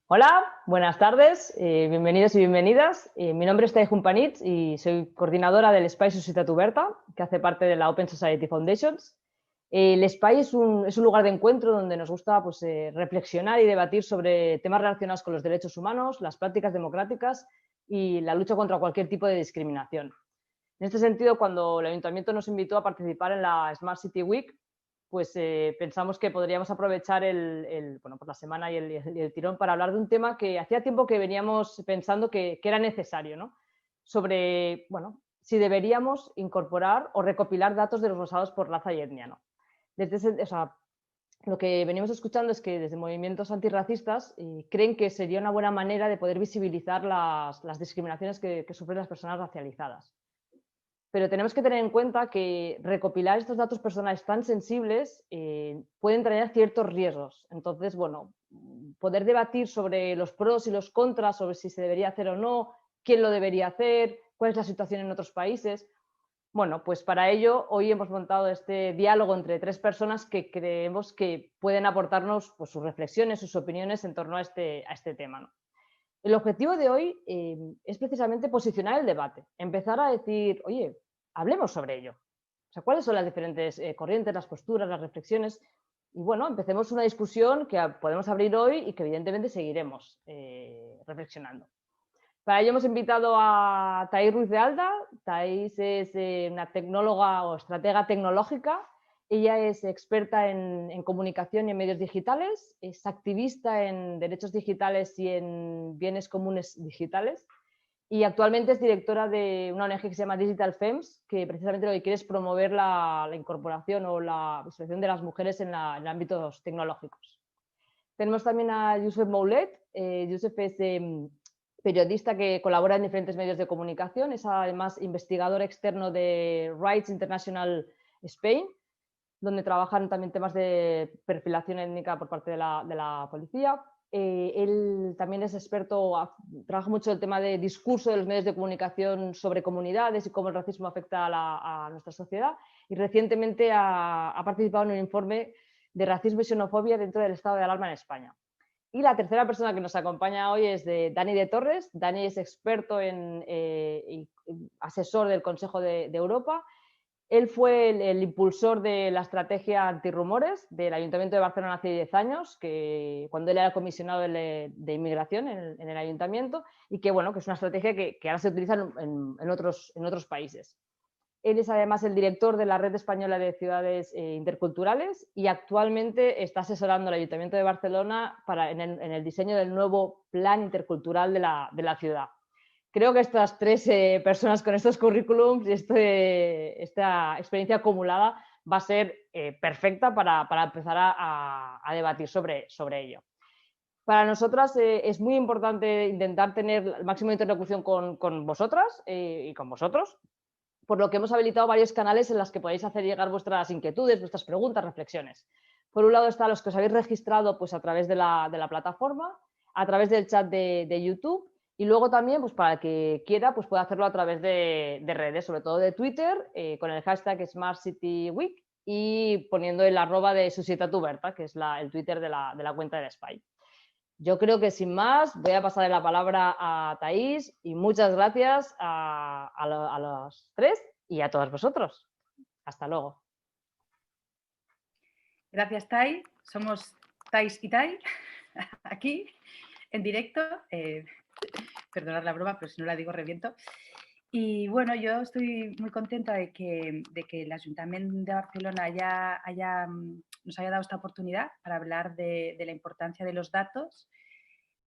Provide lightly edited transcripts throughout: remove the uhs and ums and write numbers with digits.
Hola, buenas tardes, bienvenidos y bienvenidas. Mi nombre es Taihun Panitz y soy coordinadora del Espai Societat Oberta, que hace parte de la Open Society Foundations. El Espai es un lugar de encuentro donde nos gusta pues, reflexionar y debatir sobre temas relacionados con los derechos humanos, las prácticas democráticas y la lucha contra cualquier tipo de discriminación. En este sentido, cuando el Ayuntamiento nos invitó a participar en la Smart City Week, pues pensamos que podríamos aprovechar bueno, pues la semana y el tirón para hablar de un tema que hacía tiempo que veníamos pensando que era necesario, ¿no? Sobre, bueno, si deberíamos incorporar o recopilar datos de los rosados por raza y etnia, ¿no? O sea, lo que venimos escuchando es que desde movimientos antirracistas creen que sería una buena manera de poder visibilizar las discriminaciones que sufren las personas racializadas. Pero tenemos que tener en cuenta que recopilar estos datos personales tan sensibles pueden traer ciertos riesgos. Entonces, bueno, poder debatir sobre los pros y los contras, sobre si se debería hacer o no, quién lo debería hacer, cuál es la situación en otros países. Bueno, pues para ello hoy hemos montado este diálogo entre tres personas que creemos que pueden aportarnos pues, sus reflexiones, sus opiniones en torno a este tema, ¿no? El objetivo de hoy es precisamente posicionar el debate, empezar a decir, oye, hablemos sobre ello. O sea, ¿cuáles son las diferentes corrientes, las posturas, las reflexiones? Y bueno, empecemos una discusión que podemos abrir hoy y que evidentemente seguiremos reflexionando. Para ello hemos invitado a Thais Ruiz de Alda. Thais es una tecnóloga o estratega tecnológica. Ella es experta en comunicación y en medios digitales, es activista en derechos digitales y en bienes comunes digitales y actualmente es directora de una ONG que se llama Digital Femmes, que precisamente lo que quiere es promover la incorporación o la visualización de las mujeres en ámbitos tecnológicos. Tenemos también a Josep Moulet. Josep es periodista que colabora en diferentes medios de comunicación, es además investigador externo de Rights International Spain, donde trabajan también temas de perfilación étnica por parte de la policía. Él también es experto, trabaja mucho el tema de discurso de los medios de comunicación sobre comunidades y cómo el racismo afecta a nuestra sociedad. Y recientemente ha participado en un informe de racismo y xenofobia dentro del estado de alarma en España. Y la tercera persona que nos acompaña hoy es Dani de Torres. Dani es experto y asesor del Consejo de Europa. Él fue el impulsor de la estrategia antirrumores del Ayuntamiento de Barcelona hace 10 años, cuando él era comisionado de inmigración en el ayuntamiento, y que, bueno, que es una estrategia que ahora se utiliza en otros países. Él es además el director de la Red Española de Ciudades Interculturales y actualmente está asesorando al Ayuntamiento de Barcelona en el diseño del nuevo Plan Intercultural de la ciudad. Creo que estas tres personas con estos currículums y esta experiencia acumulada va a ser perfecta para empezar a debatir sobre ello. Para nosotras es muy importante intentar tener el máximo de interlocución con vosotras y con vosotros, por lo que hemos habilitado varios canales en los que podéis hacer llegar vuestras inquietudes, vuestras preguntas, reflexiones. Por un lado están los que os habéis registrado pues, a través de la plataforma, a través del chat de YouTube, y luego también, pues, para el que quiera, pues puede hacerlo a través de redes, sobre todo de Twitter, con el hashtag SmartCityWeek y poniendo el @ de Societat Oberta, que es el Twitter de la cuenta de Espai. Yo creo que sin más voy a pasar la palabra a Thais y muchas gracias a los tres y a todos vosotros. Hasta luego. Gracias, Tai. Somos Thais y Tai, aquí, en directo. Perdonad la broma, pero si no la digo reviento. Y bueno, yo estoy muy contenta de que el Ayuntamiento de Barcelona nos haya dado esta oportunidad para hablar de la importancia de los datos,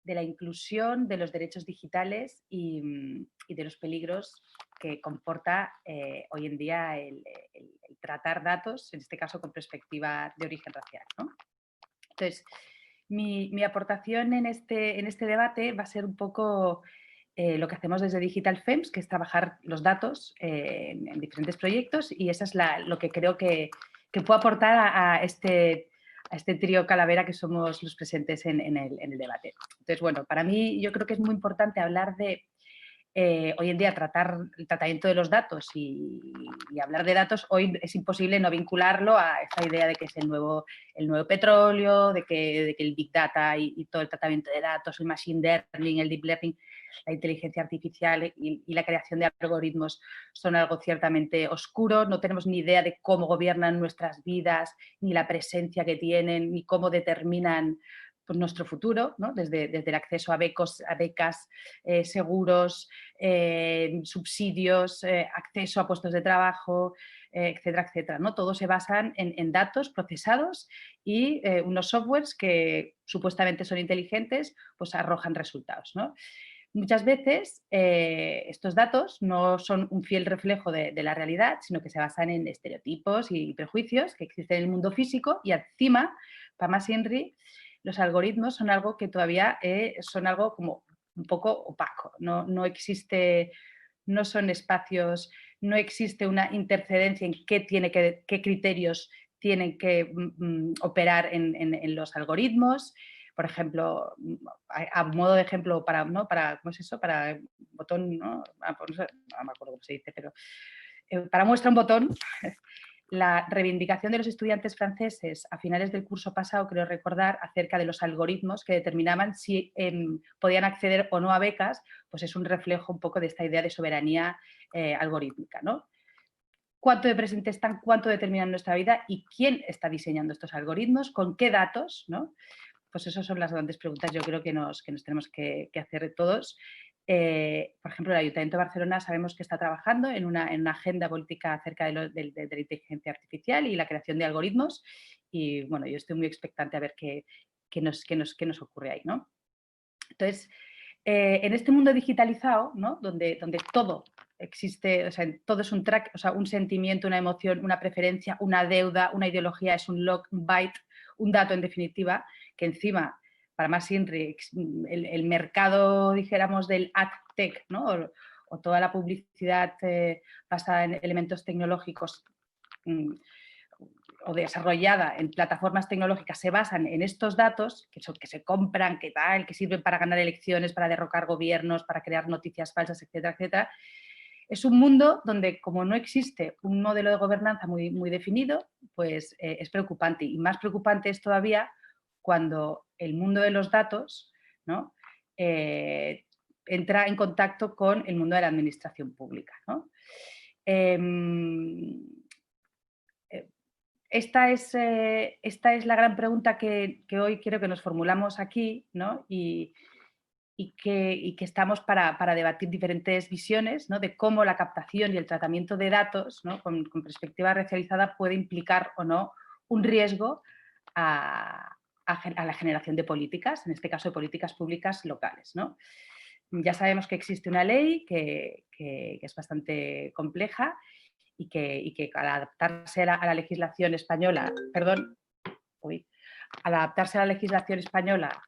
de la inclusión, de los derechos digitales y de los peligros que comporta hoy en día el tratar datos, en este caso con perspectiva de origen racial, ¿no? Entonces, mi aportación en este debate va a ser un poco lo que hacemos desde Digital Femmes, que es trabajar los datos en diferentes proyectos, y eso es lo que creo que puedo aportar a este trío calavera que somos los presentes en el debate. Entonces, bueno, para mí yo creo que es muy importante hablar de hoy en día tratar el tratamiento de los datos y hablar de datos, hoy es imposible no vincularlo a esta idea de que es el nuevo petróleo, de que el Big Data y todo el tratamiento de datos, el Machine Learning, el Deep Learning, la inteligencia artificial y la creación de algoritmos son algo ciertamente oscuro. No tenemos ni idea de cómo gobiernan nuestras vidas, ni la presencia que tienen, ni cómo determinan pues, nuestro futuro, ¿no? Desde el acceso a becas, seguros, subsidios, acceso a puestos de trabajo, etcétera, etcétera, ¿no? Todo se basan en datos procesados y unos softwares que supuestamente son inteligentes, pues arrojan resultados, ¿no? Muchas veces estos datos no son un fiel reflejo de la realidad, sino que se basan en estereotipos y prejuicios que existen en el mundo físico y encima, para más Henry, los algoritmos son algo que todavía son algo como un poco opaco. No existe, no son espacios, no existe una intercedencia en qué criterios tienen que operar en los algoritmos. Por ejemplo, a modo de ejemplo, ¿cómo es eso? Para botón, ¿no? Pues no me acuerdo cómo se dice, pero para muestra un botón, la reivindicación de los estudiantes franceses a finales del curso pasado, creo recordar, acerca de los algoritmos que determinaban si podían acceder o no a becas, pues es un reflejo un poco de esta idea de soberanía algorítmica, ¿no? ¿Cuánto de presente están, cuánto determinan nuestra vida y quién está diseñando estos algoritmos, con qué datos, ¿no? Pues esas son las grandes preguntas yo creo que nos tenemos que hacer todos. Por ejemplo, el Ayuntamiento de Barcelona sabemos que está trabajando en una agenda política acerca de la inteligencia artificial y la creación de algoritmos y bueno, yo estoy muy expectante a ver qué nos ocurre ahí, ¿no? Entonces, en este mundo digitalizado, ¿no? donde todo existe, o sea, todo es un track, o sea, un sentimiento, una emoción, una preferencia, una deuda, una ideología, es un log, un byte, un dato en definitiva, que encima, para más Inri, el mercado, dijéramos, del ad tech, ¿no? o toda la publicidad basada en elementos tecnológicos o desarrollada en plataformas tecnológicas se basan en estos datos que se compran, que sirven para ganar elecciones, para derrocar gobiernos, para crear noticias falsas, etcétera, etcétera. Es un mundo donde, como no existe un modelo de gobernanza muy, muy definido, pues es preocupante. Y más preocupante es todavía cuando el mundo de los datos, ¿no? Entra en contacto con el mundo de la administración pública, ¿no? Esta es la gran pregunta que hoy quiero que nos formulamos aquí, ¿no? y que estamos para debatir diferentes visiones, ¿no? De cómo la captación y el tratamiento de datos, ¿no? con perspectiva racializada puede implicar o no un riesgo a la generación de políticas, en este caso de políticas públicas locales, ¿no? Ya sabemos que existe una ley que es bastante compleja y que al adaptarse a la legislación española, al adaptarse a la legislación española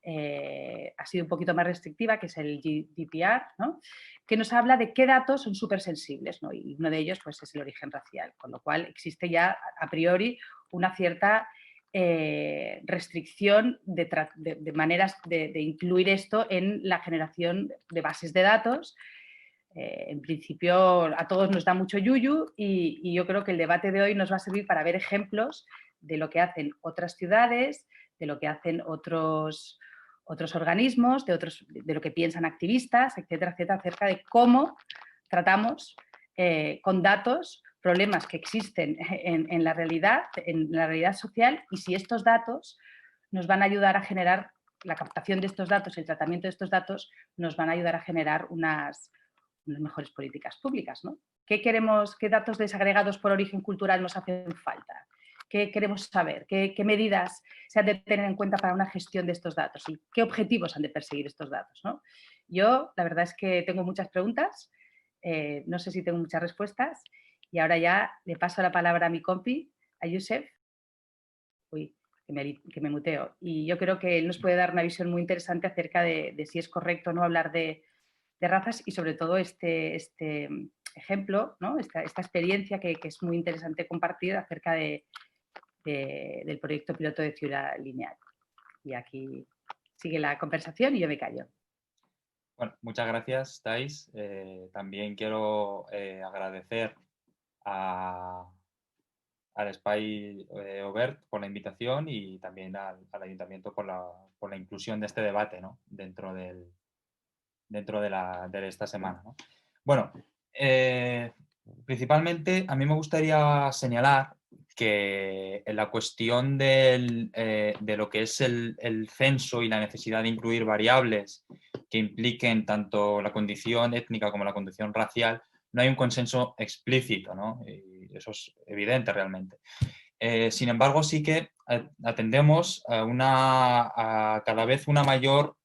ha sido un poquito más restrictiva, que es el GDPR, ¿no? Que nos habla de qué datos son súper sensibles, ¿no? Y uno de ellos pues, es el origen racial, con lo cual existe ya a priori una cierta restricción de maneras de incluir esto en la generación de bases de datos. En principio a todos nos da mucho yuyu y yo creo que el debate de hoy nos va a servir para ver ejemplos de lo que hacen otras ciudades, de lo que hacen otros organismos, de lo que piensan activistas, etcétera, etcétera, acerca de cómo tratamos con datos problemas que existen en la realidad social y si estos datos nos van a ayudar a generar, la captación de estos datos, el tratamiento de estos datos nos van a ayudar a generar unas mejores políticas públicas, ¿no? ¿Qué queremos, qué datos desagregados por origen cultural nos hacen falta? ¿Qué queremos saber? ¿Qué medidas se han de tener en cuenta para una gestión de estos datos? ¿Y qué objetivos han de perseguir estos datos, ¿no? Yo, la verdad es que tengo muchas preguntas, no sé si tengo muchas respuestas y ahora ya le paso la palabra a mi compi, a Youssef. Uy, que me muteo. Y yo creo que él nos puede dar una visión muy interesante acerca de si es correcto o no hablar de razas y sobre todo este ejemplo, ¿no? esta experiencia que es muy interesante compartir acerca del proyecto piloto de Ciudad Lineal. Y aquí sigue la conversación y yo me callo. Bueno, muchas gracias, Thais. También quiero agradecer a, al Espai Obert por la invitación y también al Ayuntamiento por la inclusión de este debate, ¿no? dentro de esta semana, ¿no? Bueno, principalmente a mí me gustaría señalar que en la cuestión de lo que es el censo y la necesidad de incluir variables que impliquen tanto la condición étnica como la condición racial, no hay un consenso explícito, ¿no? Y eso es evidente realmente. Sin embargo, sí que atendemos a cada vez una mayor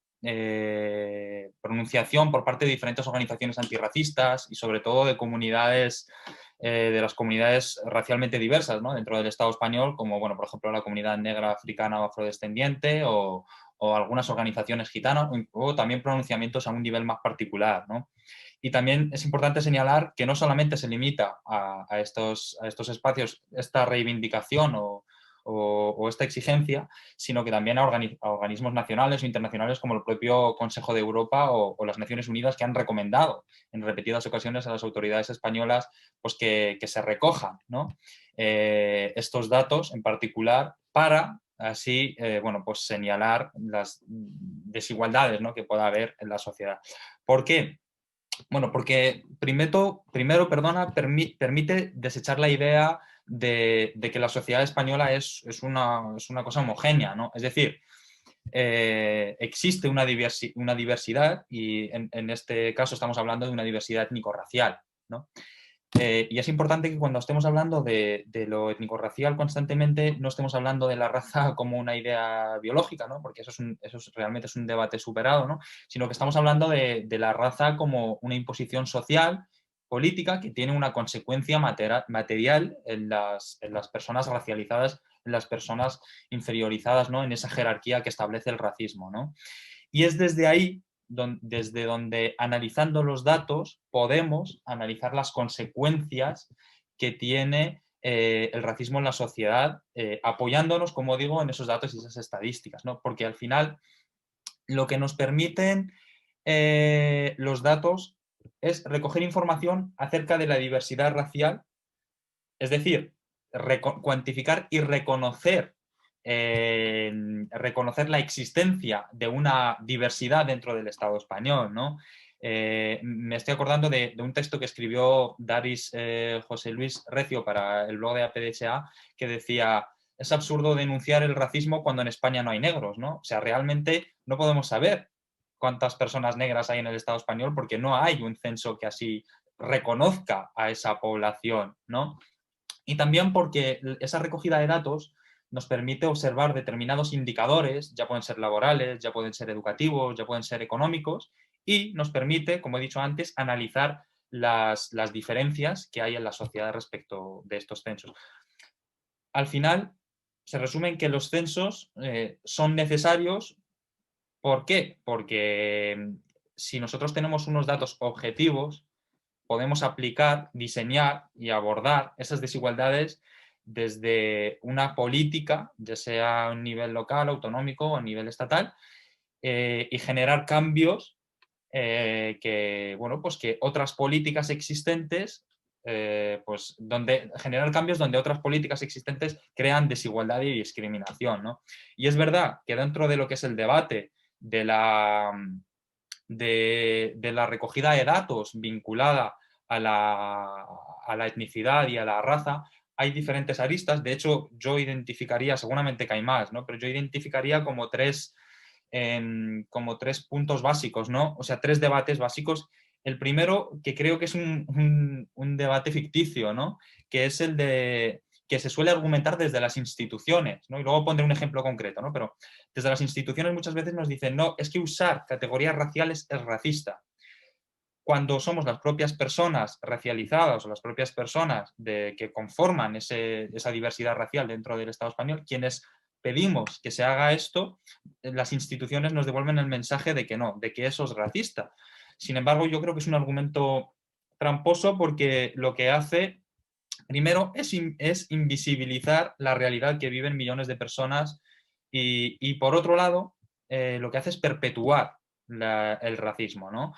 pronunciación por parte de diferentes organizaciones antirracistas y sobre todo de comunidades, de las comunidades racialmente diversas, ¿no? Dentro del Estado español, como bueno, por ejemplo la comunidad negra, africana o afrodescendiente o algunas organizaciones gitanas o también pronunciamientos a un nivel más particular, ¿no? Y también es importante señalar que no solamente se limita a estos espacios esta reivindicación o esta exigencia, sino que también a organismos nacionales o internacionales como el propio Consejo de Europa o las Naciones Unidas, que han recomendado en repetidas ocasiones a las autoridades españolas pues que se recojan, ¿no? Estos datos en particular para así bueno, pues señalar las desigualdades, ¿no? que pueda haber en la sociedad. ¿Por qué? Bueno, porque primero perdona, permite desechar la idea de que la sociedad española es una cosa homogénea, ¿no? Es decir, existe una diversidad y en este caso estamos hablando de una diversidad étnico-racial, ¿no? Y es importante que cuando estemos hablando de lo étnico-racial constantemente no estemos hablando de la raza como una idea biológica, ¿no? Porque realmente es un debate superado, ¿no? Sino que estamos hablando de la raza como una imposición social, política, que tiene una consecuencia material en las personas racializadas, en las personas inferiorizadas, ¿no? En esa jerarquía que establece el racismo, ¿no? Y es desde ahí desde donde analizando los datos podemos analizar las consecuencias que tiene el racismo en la sociedad, apoyándonos, como digo, en esos datos y esas estadísticas, ¿no? Porque al final lo que nos permiten los datos es recoger información acerca de la diversidad racial, es decir, cuantificar y reconocer la existencia de una diversidad dentro del Estado español, ¿no? Me estoy acordando de un texto que escribió Daris José Luis Recio para el blog de APDHA que decía: es absurdo denunciar el racismo cuando en España no hay negros, ¿no? O sea, realmente no podemos saber cuántas personas negras hay en el Estado español porque no hay un censo que así reconozca a esa población, ¿no? Y también porque esa recogida de datos nos permite observar determinados indicadores, ya pueden ser laborales, ya pueden ser educativos, ya pueden ser económicos, y nos permite, como he dicho antes, analizar las diferencias que hay en la sociedad respecto de estos censos. Al final, se resume en que los censos son necesarios. ¿Por qué? Porque si nosotros tenemos unos datos objetivos, podemos aplicar, diseñar y abordar esas desigualdades desde una política, ya sea a un nivel local, autonómico o a nivel estatal, y generar cambios pues que otras políticas existentes, generar cambios donde otras políticas existentes crean desigualdad y discriminación, ¿no? Y es verdad que dentro de lo que es el debate de la recogida de datos vinculada a la etnicidad y a la raza, hay diferentes aristas. De hecho, yo identificaría, seguramente que hay más, ¿no? Pero yo identificaría como tres puntos básicos, ¿no? O sea, tres debates básicos. El primero, que creo que es un debate ficticio, ¿no? Que es el de que se suele argumentar desde las instituciones, ¿no? Y luego pondré un ejemplo concreto, ¿no? Pero desde las instituciones muchas veces nos dicen, no, es que usar categorías raciales es racista. Cuando somos las propias personas racializadas o las propias personas que conforman esa diversidad racial dentro del Estado español, quienes pedimos que se haga esto, las instituciones nos devuelven el mensaje de que no, de que eso es racista. Sin embargo, yo creo que es un argumento tramposo porque lo que hace, primero, es invisibilizar la realidad que viven millones de personas y por otro lado, lo que hace es perpetuar el racismo, ¿no?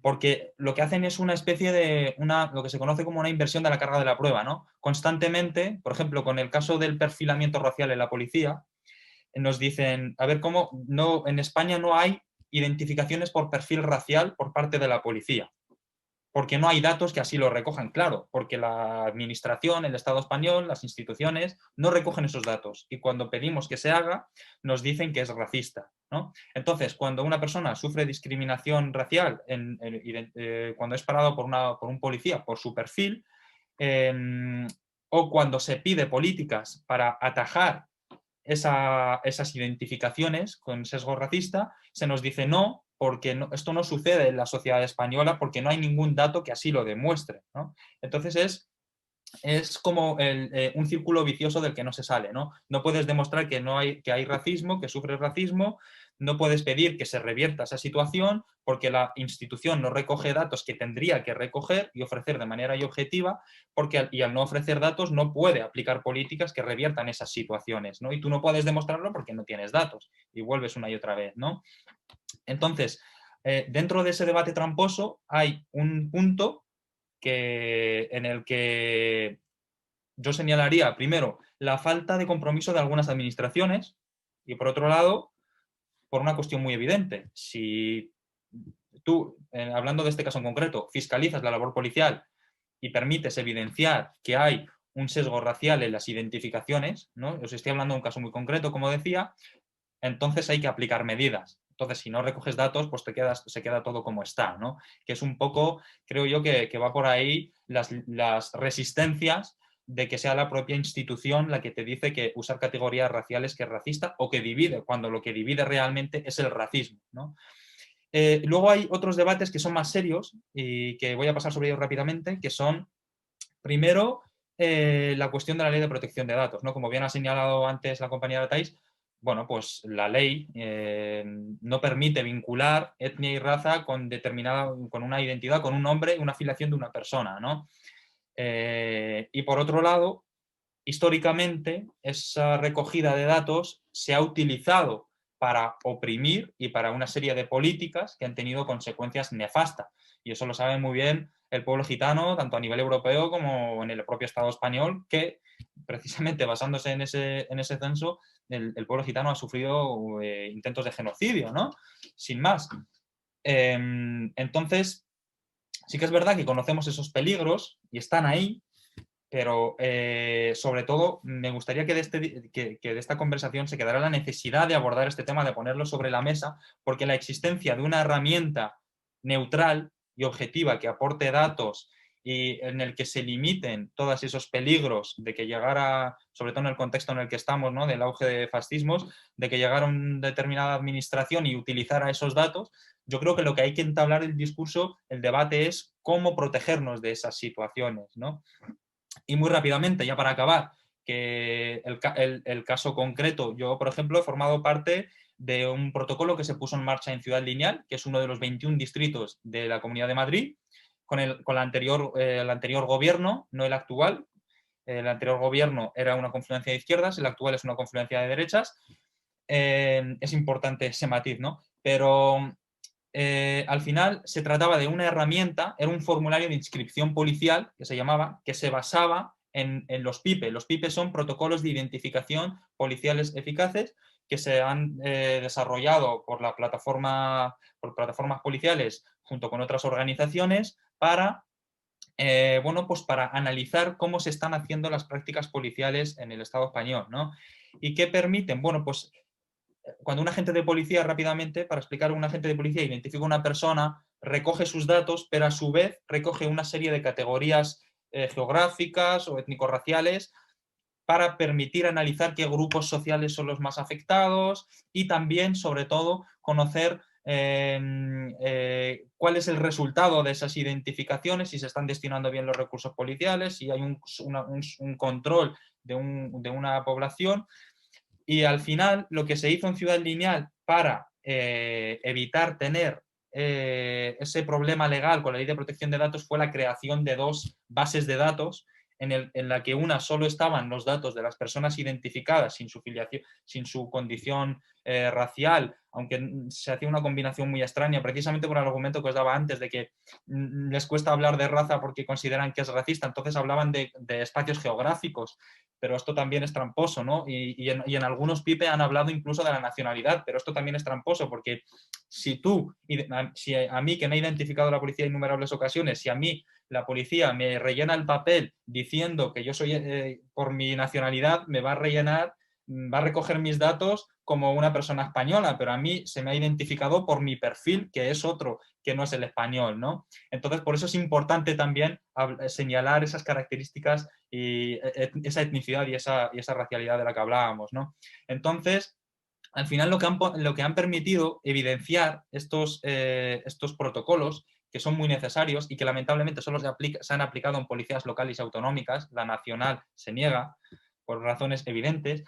Porque lo que hacen es una especie de lo que se conoce como una inversión de la carga de la prueba, ¿no? Constantemente, por ejemplo, con el caso del perfilamiento racial en la policía, nos dicen, a ver, cómo no, en España no hay identificaciones por perfil racial por parte de la policía, porque no hay datos que así lo recojan, claro, porque la administración, el Estado español, las instituciones no recogen esos datos y cuando pedimos que se haga nos dicen que es racista, ¿no? Entonces, cuando una persona sufre discriminación racial cuando es parado por un policía por su perfil, o cuando se pide políticas para atajar esas identificaciones con sesgo racista, se nos dice no, porque no, esto no sucede en la sociedad española porque no hay ningún dato que así lo demuestre, ¿no? Entonces es como un círculo vicioso del que no se sale, ¿no? No puedes demostrar que hay racismo, que sufres racismo, no puedes pedir que se revierta esa situación porque la institución no recoge datos que tendría que recoger y ofrecer de manera objetiva, y al no ofrecer datos no puede aplicar políticas que reviertan esas situaciones, ¿no? Y tú no puedes demostrarlo porque no tienes datos y vuelves una y otra vez, ¿no? Entonces, dentro de ese debate tramposo hay un punto en el que yo señalaría, primero, la falta de compromiso de algunas administraciones y, por otro lado, por una cuestión muy evidente. Si tú, hablando de este caso en concreto, fiscalizas la labor policial y permites evidenciar que hay un sesgo racial en las identificaciones, ¿no? Os estoy hablando de un caso muy concreto, como decía, entonces hay que aplicar medidas. Entonces, si no recoges datos, pues se queda todo como está, ¿no? Que es un poco, creo yo, que va por ahí las resistencias de que sea la propia institución la que te dice que usar categorías raciales que es racista o que divide, cuando lo que divide realmente es el racismo, ¿no? Luego hay otros debates que son más serios y que voy a pasar sobre ellos rápidamente, que son, primero, la cuestión de la ley de protección de datos, ¿no? Como bien ha señalado antes la compañera Thais, bueno, pues la ley no permite vincular etnia y raza con una identidad, con un nombre, una afiliación de una persona, ¿no? Y por otro lado, históricamente, esa recogida de datos se ha utilizado para oprimir y para una serie de políticas que han tenido consecuencias nefastas. Y eso lo sabe muy bien el pueblo gitano, tanto a nivel europeo como en el propio Estado español, que precisamente basándose en ese censo, el pueblo gitano ha sufrido intentos de genocidio, ¿no? Sin más. Entonces, sí que es verdad que conocemos esos peligros y están ahí, pero sobre todo me gustaría que de esta conversación se quedara la necesidad de abordar este tema, de ponerlo sobre la mesa, porque la existencia de una herramienta neutral y objetiva que aporte datos y en el que se limiten todos esos peligros de que llegara, sobre todo en el contexto en el que estamos, ¿no? Del auge de fascismos, de que llegara una determinada administración y utilizara esos datos, yo creo que lo que hay que entablar el discurso, el debate es cómo protegernos de esas situaciones, ¿no? Y muy rápidamente, ya para acabar, que el caso concreto, yo, por ejemplo, he formado parte de un protocolo que se puso en marcha en Ciudad Lineal, que es uno de los 21 distritos de la Comunidad de Madrid, con el anterior gobierno, no el actual. El anterior gobierno era una confluencia de izquierdas, el actual es una confluencia de derechas. Es importante ese matiz, ¿no? Pero al final se trataba de una herramienta, era un formulario de inscripción policial que se llamaba, que se basaba en los PIPE. Los PIPE son protocolos de identificación policiales eficaces que se han desarrollado por plataformas policiales junto con otras organizaciones para, pues para analizar cómo se están haciendo las prácticas policiales en el Estado español, ¿no? ¿Y qué permiten? Bueno, pues cuando un agente de policía, rápidamente, para explicar, un agente de policía identifica a una persona, recoge sus datos, pero a su vez recoge una serie de categorías geográficas o étnico-raciales para permitir analizar qué grupos sociales son los más afectados y también, sobre todo, conocer cuál es el resultado de esas identificaciones, si se están destinando bien los recursos policiales, si hay un control de una población. Y al final, lo que se hizo en Ciudad Lineal para evitar tener ese problema legal con la ley de protección de datos fue la creación de 2 bases de datos en la que una solo estaban los datos de las personas identificadas sin su filiación, sin su condición racial, aunque se hacía una combinación muy extraña, precisamente por el argumento que os daba antes de que les cuesta hablar de raza porque consideran que es racista, entonces hablaban de espacios geográficos, pero esto también es tramposo, ¿no? Y en algunos PIPE han hablado incluso de la nacionalidad, pero esto también es tramposo, porque si a mí, que me ha identificado la policía en innumerables ocasiones, si a mí la policía me rellena el papel diciendo que yo soy, por mi nacionalidad, me va a rellenar, va a recoger mis datos como una persona española, pero a mí se me ha identificado por mi perfil, que es otro, que no es el español, ¿no? Entonces, por eso es importante también señalar esas características y esa etnicidad y esa racialidad de la que hablábamos, ¿no? Entonces, al final lo que han permitido evidenciar estos protocolos, que son muy necesarios y que lamentablemente solo se han aplicado en policías locales y autonómicas, la nacional se niega por razones evidentes,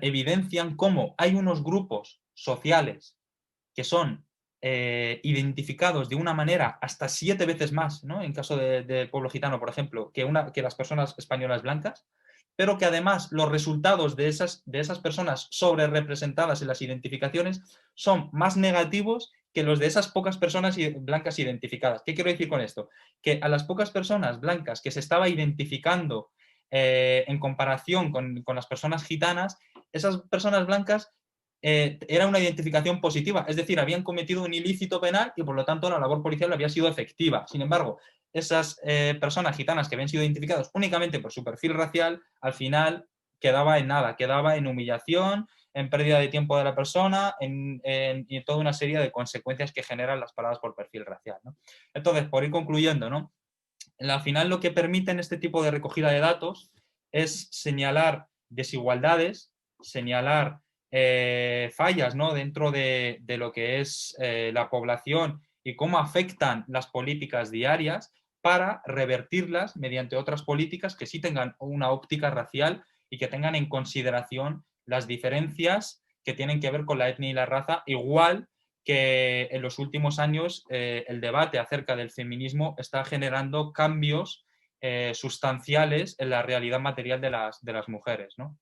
evidencian cómo hay unos grupos sociales que son identificados de una manera hasta 7 veces más, ¿no? En caso del pueblo gitano, por ejemplo, que las personas españolas blancas, pero que además los resultados de esas personas sobre representadas en las identificaciones son más negativos que los de esas pocas personas blancas identificadas. ¿Qué quiero decir con esto? Que a las pocas personas blancas que se estaba identificando en comparación con las personas gitanas, esas personas blancas era una identificación positiva, es decir, habían cometido un ilícito penal y por lo tanto la labor policial había sido efectiva. Sin embargo, esas personas gitanas que habían sido identificadas únicamente por su perfil racial, al final quedaba en nada, quedaba en humillación, en pérdida de tiempo de la persona y en toda una serie de consecuencias que generan las paradas por perfil racial, ¿no? Entonces, por ir concluyendo, ¿no? Al final lo que permiten este tipo de recogida de datos es señalar desigualdades, señalar fallas, ¿no? Dentro de lo que es la población y cómo afectan las políticas diarias para revertirlas mediante otras políticas que sí tengan una óptica racial y que tengan en consideración las diferencias que tienen que ver con la etnia y la raza, igual que en los últimos años el debate acerca del feminismo está generando cambios sustanciales en la realidad material de las mujeres, ¿no?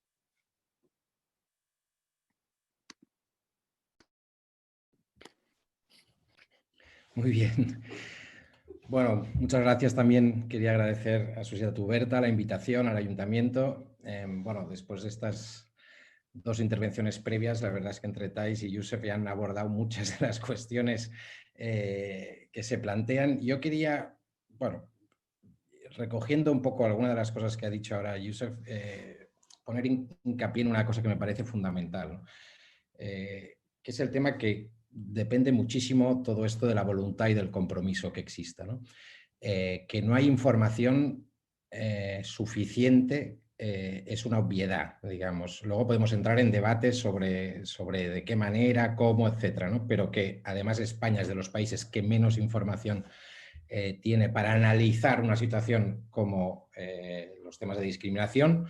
Muy bien. Bueno, muchas gracias. También quería agradecer a Societat Oberta la invitación al ayuntamiento. Bueno, después de estas 2 intervenciones previas, la verdad es que entre Thais y Josep ya han abordado muchas de las cuestiones que se plantean. Yo quería, bueno, recogiendo un poco alguna de las cosas que ha dicho ahora Josep, poner hincapié en una cosa que me parece fundamental, ¿no? Que es el tema que depende muchísimo todo esto de la voluntad y del compromiso que exista, ¿no? Que no hay información suficiente es una obviedad, digamos. Luego podemos entrar en debates sobre de qué manera, cómo, etcétera, ¿no? Pero que además España es de los países que menos información tiene para analizar una situación como los temas de discriminación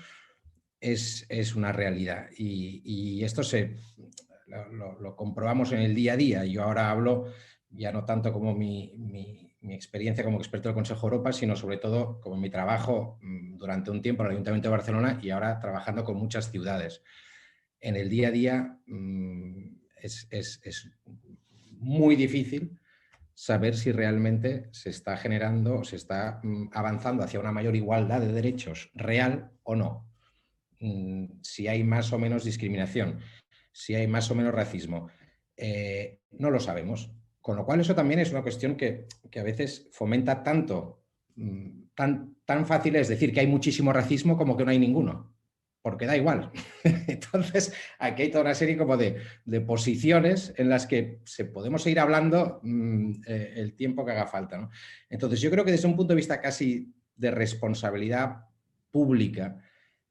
es una realidad. Y esto lo comprobamos en el día a día. Yo ahora hablo ya no tanto como mi experiencia como experto del Consejo de Europa, sino sobre todo como mi trabajo durante un tiempo en el Ayuntamiento de Barcelona y ahora trabajando con muchas ciudades. En el día a día es muy difícil saber si realmente se está generando, se está avanzando hacia una mayor igualdad de derechos real o no. Si hay más o menos discriminación, si hay más o menos racismo. No lo sabemos. Con lo cual eso también es una cuestión que a veces fomenta tanto, tan fácil es decir que hay muchísimo racismo como que no hay ninguno, porque da igual. Entonces aquí hay toda una serie como de posiciones en las que podemos seguir hablando el tiempo que haga falta, ¿no? Entonces yo creo que desde un punto de vista casi de responsabilidad pública,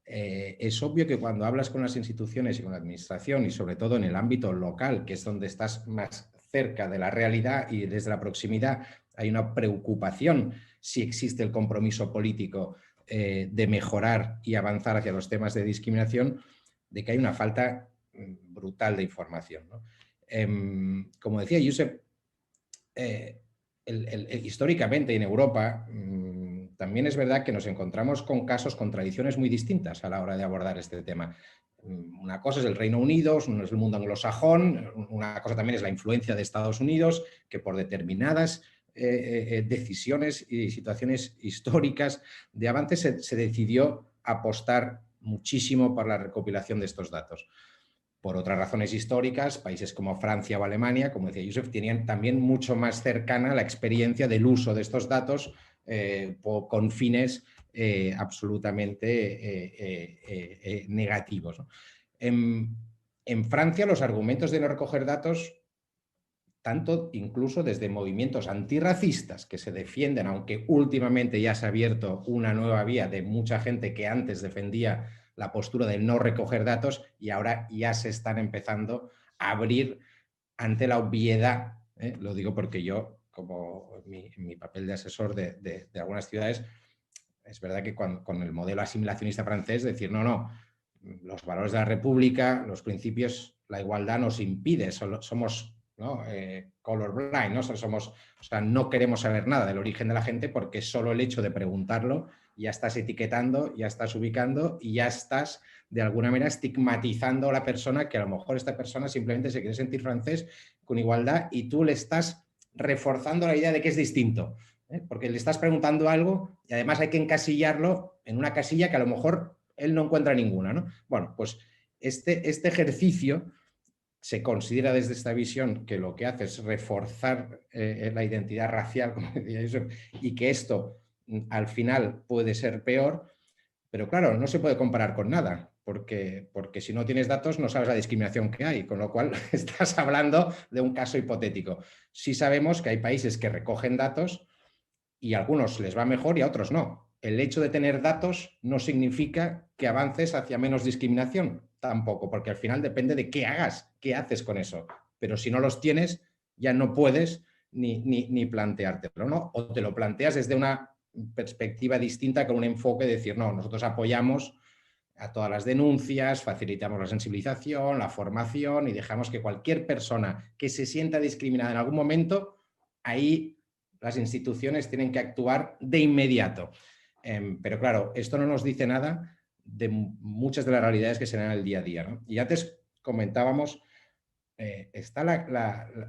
es obvio que cuando hablas con las instituciones y con la administración y sobre todo en el ámbito local, que es donde estás más cerca de la realidad y desde la proximidad, hay una preocupación si existe el compromiso político de mejorar y avanzar hacia los temas de discriminación, de que hay una falta brutal de información, ¿no? Como decía Josep, históricamente en Europa también es verdad que nos encontramos con casos, con tradiciones muy distintas a la hora de abordar este tema. Una cosa es el Reino Unido, es el mundo anglosajón, una cosa también es la influencia de Estados Unidos, que por determinadas decisiones y situaciones históricas de avance se decidió apostar muchísimo por la recopilación de estos datos. Por otras razones históricas, países como Francia o Alemania, como decía Josep, tenían también mucho más cercana la experiencia del uso de estos datos con fines absolutamente negativos, ¿no? En Francia los argumentos de no recoger datos, tanto incluso desde movimientos antirracistas que se defienden, aunque últimamente ya se ha abierto una nueva vía de mucha gente que antes defendía la postura de no recoger datos y ahora ya se están empezando a abrir ante la obviedad. Lo digo porque yo, como en mi papel de asesor de algunas ciudades, es verdad que con el modelo asimilacionista francés, decir, no, los valores de la República, los principios, la igualdad nos impide, somos, ¿no? Colorblind, ¿no? No queremos saber nada del origen de la gente porque solo el hecho de preguntarlo ya estás etiquetando, ya estás ubicando y ya estás de alguna manera estigmatizando a la persona, que a lo mejor esta persona simplemente se quiere sentir francés con igualdad y tú le estás reforzando la idea de que es distinto, porque le estás preguntando algo y además hay que encasillarlo en una casilla que a lo mejor él no encuentra ninguna, ¿no? Bueno, pues este ejercicio se considera desde esta visión que lo que hace es reforzar la identidad racial, como decía Josep, y que esto al final puede ser peor, pero claro, no se puede comparar con nada, porque si no tienes datos no sabes la discriminación que hay, con lo cual estás hablando de un caso hipotético. Sí sabemos que hay países que recogen datos y a algunos les va mejor y a otros no. El hecho de tener datos no significa que avances hacia menos discriminación, tampoco, porque al final depende de qué hagas, qué haces con eso. Pero si no los tienes, ya no puedes ni planteártelo, ¿no? O te lo planteas desde una perspectiva distinta, con un enfoque de decir, no, nosotros apoyamos a todas las denuncias, facilitamos la sensibilización, la formación y dejamos que cualquier persona que se sienta discriminada en algún momento, ahí las instituciones tienen que actuar de inmediato. Pero claro, esto no nos dice nada de muchas de las realidades que se dan en el día a día, ¿no? Y antes comentábamos, están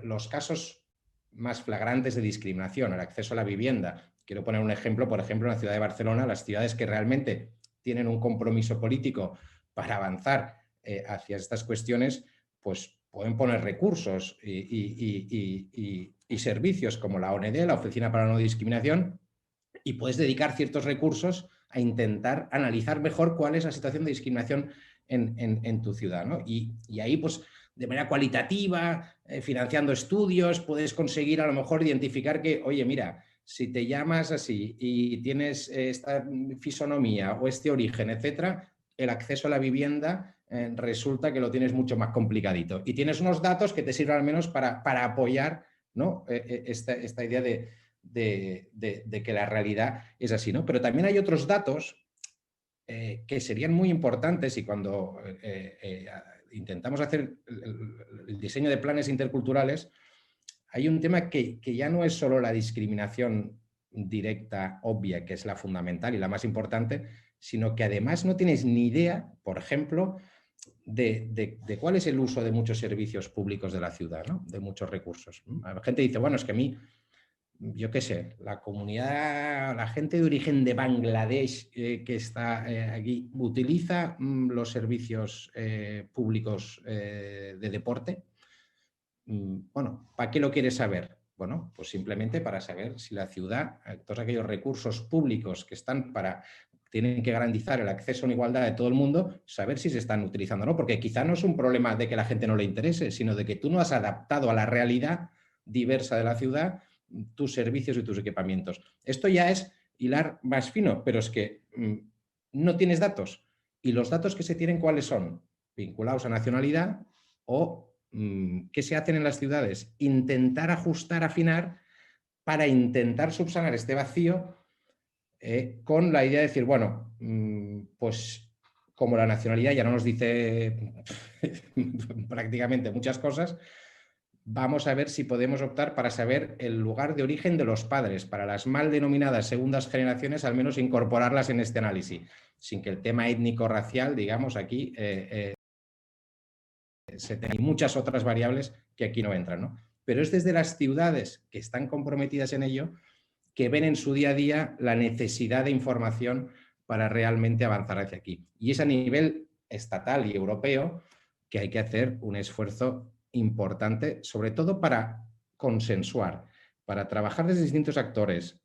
los casos más flagrantes de discriminación, el acceso a la vivienda. Quiero poner un ejemplo, por ejemplo, en la ciudad de Barcelona, las ciudades que realmente tienen un compromiso político para avanzar hacia estas cuestiones, pues pueden poner recursos y servicios como la OND, la Oficina para la No Discriminación, y puedes dedicar ciertos recursos a intentar analizar mejor cuál es la situación de discriminación en tu ciudad, ¿no? Y ahí, pues, de manera cualitativa, financiando estudios, puedes conseguir a lo mejor identificar que, oye, mira, si te llamas así y tienes esta fisonomía o este origen, etcétera, el acceso a la vivienda resulta que lo tienes mucho más complicadito. Y tienes unos datos que te sirven al menos para apoyar, ¿no? esta idea de que la realidad es así, ¿no? Pero también hay otros datos que serían muy importantes y cuando intentamos hacer el diseño de planes interculturales, hay un tema que ya no es solo la discriminación directa, obvia, que es la fundamental y la más importante, sino que además no tienes ni idea, por ejemplo, de cuál es el uso de muchos servicios públicos de la ciudad, ¿no? De muchos recursos. La gente dice, bueno, es que a mí, yo qué sé, la comunidad, la gente de origen de Bangladesh que está aquí, utiliza los servicios públicos de deporte. Bueno, ¿para qué lo quieres saber? Bueno, pues simplemente para saber si la ciudad, todos aquellos recursos públicos que están tienen que garantizar el acceso en igualdad de todo el mundo, saber si se están utilizando o no, porque quizá no es un problema de que la gente no le interese, sino de que tú no has adaptado a la realidad diversa de la ciudad tus servicios y tus equipamientos. Esto ya es hilar más fino, pero es que no tienes datos. Y los datos que se tienen, ¿cuáles son? Vinculados a nacionalidad o ¿qué se hacen en las ciudades? Intentar ajustar, afinar, para intentar subsanar este vacío con la idea de decir, bueno, pues como la nacionalidad ya no nos dice prácticamente muchas cosas, vamos a ver si podemos optar para saber el lugar de origen de los padres, para las mal denominadas segundas generaciones, al menos incorporarlas en este análisis, sin que el tema étnico-racial, digamos, aquí hay muchas otras variables que aquí no entran, ¿no? Pero es desde las ciudades que están comprometidas en ello que ven en su día a día la necesidad de información para realmente avanzar hacia aquí. Y es a nivel estatal y europeo que hay que hacer un esfuerzo importante, sobre todo para consensuar, para trabajar desde distintos actores,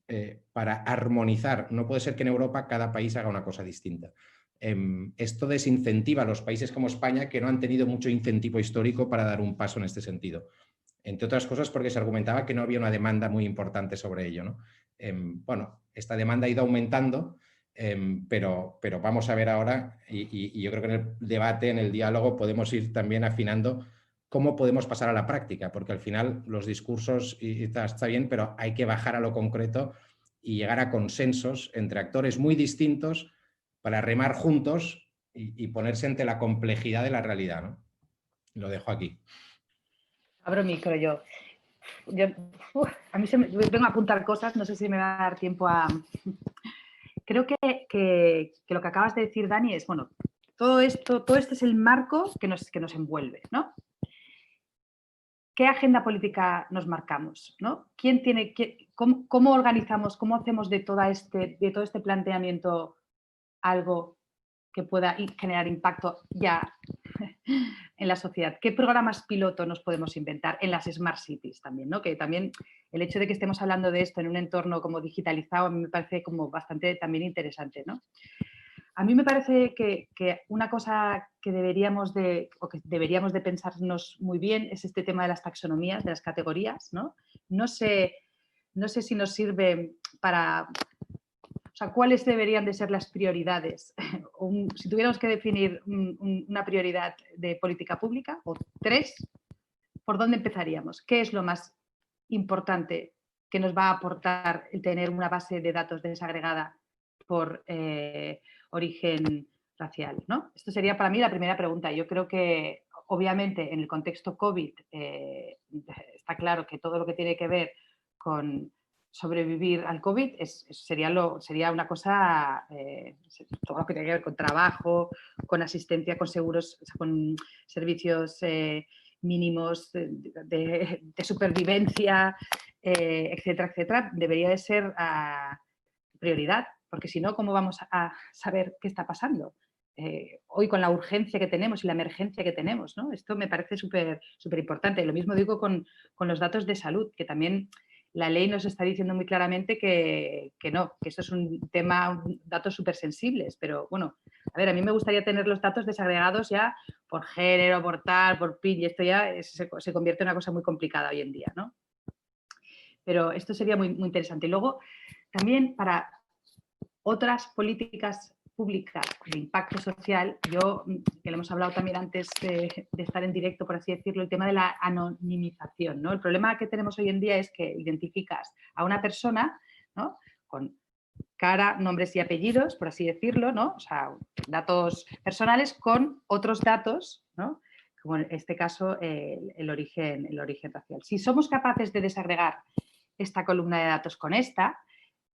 para armonizar. No puede ser que en Europa cada país haga una cosa distinta. Esto desincentiva a los países como España, que no han tenido mucho incentivo histórico para dar un paso en este sentido. Entre otras cosas porque se argumentaba que no había una demanda muy importante sobre ello, ¿no? Bueno, esta demanda ha ido aumentando, pero vamos a ver ahora, y yo creo que en el debate, en el diálogo, podemos ir también afinando cómo podemos pasar a la práctica, porque al final los discursos está bien, pero hay que bajar a lo concreto y llegar a consensos entre actores muy distintos para remar juntos y ponerse ante la complejidad de la realidad, ¿no? Lo dejo aquí. Abro micro yo. A mí vengo a apuntar cosas, no sé si me va a dar tiempo a... Creo que lo que acabas de decir, Dani, es, bueno, todo este es el marco que nos envuelve, ¿no? ¿Qué agenda política nos marcamos, ¿no? ¿Cómo organizamos, cómo hacemos de todo este planteamiento algo que pueda generar impacto ya en la sociedad? ¿Qué programas piloto nos podemos inventar en las Smart Cities también, ¿no? Que también el hecho de que estemos hablando de esto en un entorno como digitalizado a mí me parece como bastante también interesante, ¿no? A mí me parece que una cosa que deberíamos de pensarnos muy bien es este tema de las taxonomías, de las categorías, ¿no? No sé si nos sirve para... O sea, ¿cuáles deberían de ser las prioridades? Si tuviéramos que definir una prioridad de política pública, o 3, ¿por dónde empezaríamos? ¿Qué es lo más importante que nos va a aportar el tener una base de datos desagregada por origen racial, ¿no? Esto sería para mí la primera pregunta. Yo creo que, obviamente, en el contexto COVID está claro que todo lo que tiene que ver con sobrevivir al COVID sería una cosa, todo lo que tiene que ver con trabajo, con asistencia, con seguros, con servicios mínimos de supervivencia, etcétera, etcétera, debería de ser prioridad, porque si no, ¿cómo vamos a saber qué está pasando? Hoy con la urgencia que tenemos y la emergencia que tenemos, ¿no? Esto me parece súper importante. Lo mismo digo con los datos de salud, que también la ley nos está diciendo muy claramente que no, que esto es un tema, datos súper sensibles, pero bueno, a ver, a mí me gustaría tener los datos desagregados ya por género, por tal, por PIN, y esto ya se convierte en una cosa muy complicada hoy en día, ¿no? Pero esto sería muy interesante. Y luego, también para otras políticas públicas de impacto social, que lo hemos hablado también antes de estar en directo, por así decirlo, el tema de la anonimización, ¿no? El problema que tenemos hoy en día es que identificas a una persona, ¿no? Con cara, nombres y apellidos, por así decirlo, ¿no? O sea, datos personales con otros datos, ¿no? Como en este caso el origen racial. Si somos capaces de desagregar esta columna de datos con esta,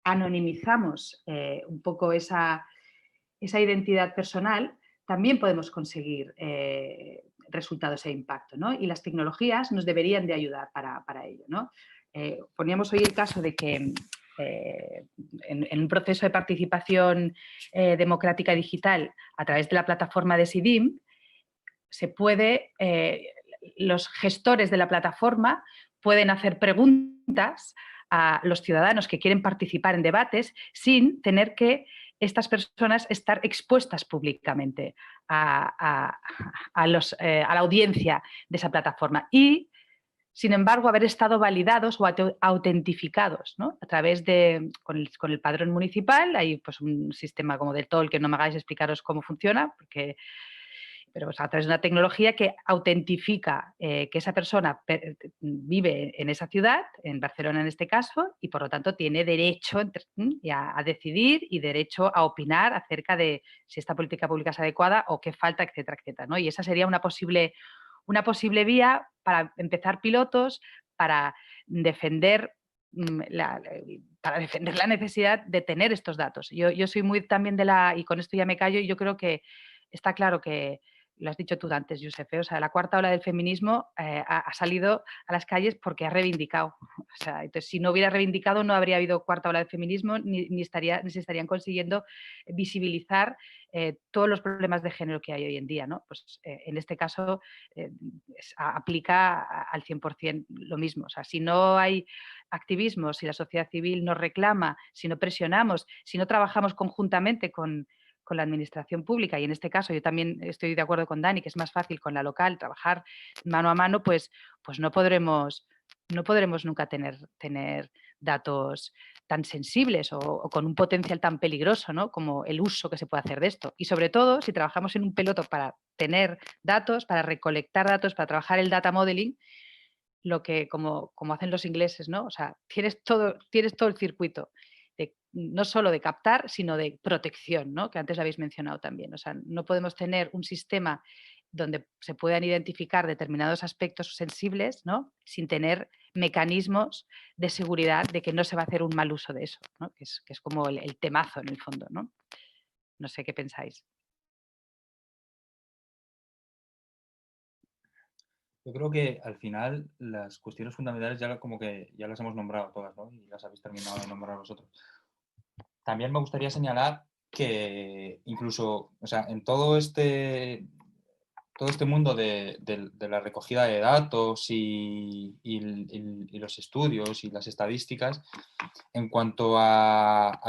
anonimizamos un poco esa identidad personal, también podemos conseguir resultados e impacto, ¿no? Y las tecnologías nos deberían de ayudar para ello, ¿no? Poníamos hoy el caso de que en un proceso de participación democrática digital a través de la plataforma de SIDIM, los gestores de la plataforma pueden hacer preguntas a los ciudadanos que quieren participar en debates sin tener que estas personas estar expuestas públicamente a la audiencia de esa plataforma y, sin embargo, haber estado validados o autentificados, ¿no? A través con el padrón municipal. Hay pues un sistema como del TOL que no me hagáis explicaros cómo funciona, pero a través de una tecnología que autentifica que esa persona vive en esa ciudad, en Barcelona en este caso, y por lo tanto tiene derecho a decidir y derecho a opinar acerca de si esta política pública es adecuada o qué falta, etcétera, etcétera, ¿no? Y esa sería una posible una posible vía para empezar pilotos, para defender la necesidad de tener estos datos. Yo soy muy también y con esto ya me callo, y yo creo que está claro que, lo has dicho tú antes, Josep, o sea, la cuarta ola del feminismo ha salido a las calles porque ha reivindicado. O sea, entonces, si no hubiera reivindicado, no habría habido cuarta ola del feminismo, ni se estarían consiguiendo visibilizar todos los problemas de género que hay hoy en día, ¿no? Pues en este caso aplica al 100% lo mismo. O sea, si no hay activismo, si la sociedad civil nos reclama, si no presionamos, si no trabajamos conjuntamente con la administración pública, y en este caso yo también estoy de acuerdo con Dani, que es más fácil con la local trabajar mano a mano, pues no podremos nunca tener datos tan sensibles o con un potencial tan peligroso, ¿no? Como el uso que se puede hacer de esto. Y sobre todo, si trabajamos en un piloto para tener datos, para recolectar datos, para trabajar el data modeling, lo que como hacen los ingleses, ¿no? O sea, tienes todo el circuito, no solo de captar, sino de protección, ¿no? Que antes lo habéis mencionado también. O sea, no podemos tener un sistema donde se puedan identificar determinados aspectos sensibles, ¿no? Sin tener mecanismos de seguridad de que no se va a hacer un mal uso de eso, ¿no? Que es como el temazo en el fondo, ¿no? No sé qué pensáis. Yo creo que al final las cuestiones fundamentales como que ya las hemos nombrado todas, ¿no? Y las habéis terminado de nombrar vosotros. También me gustaría señalar que incluso, o sea, en todo este mundo de la recogida de datos y los estudios y las estadísticas, en cuanto al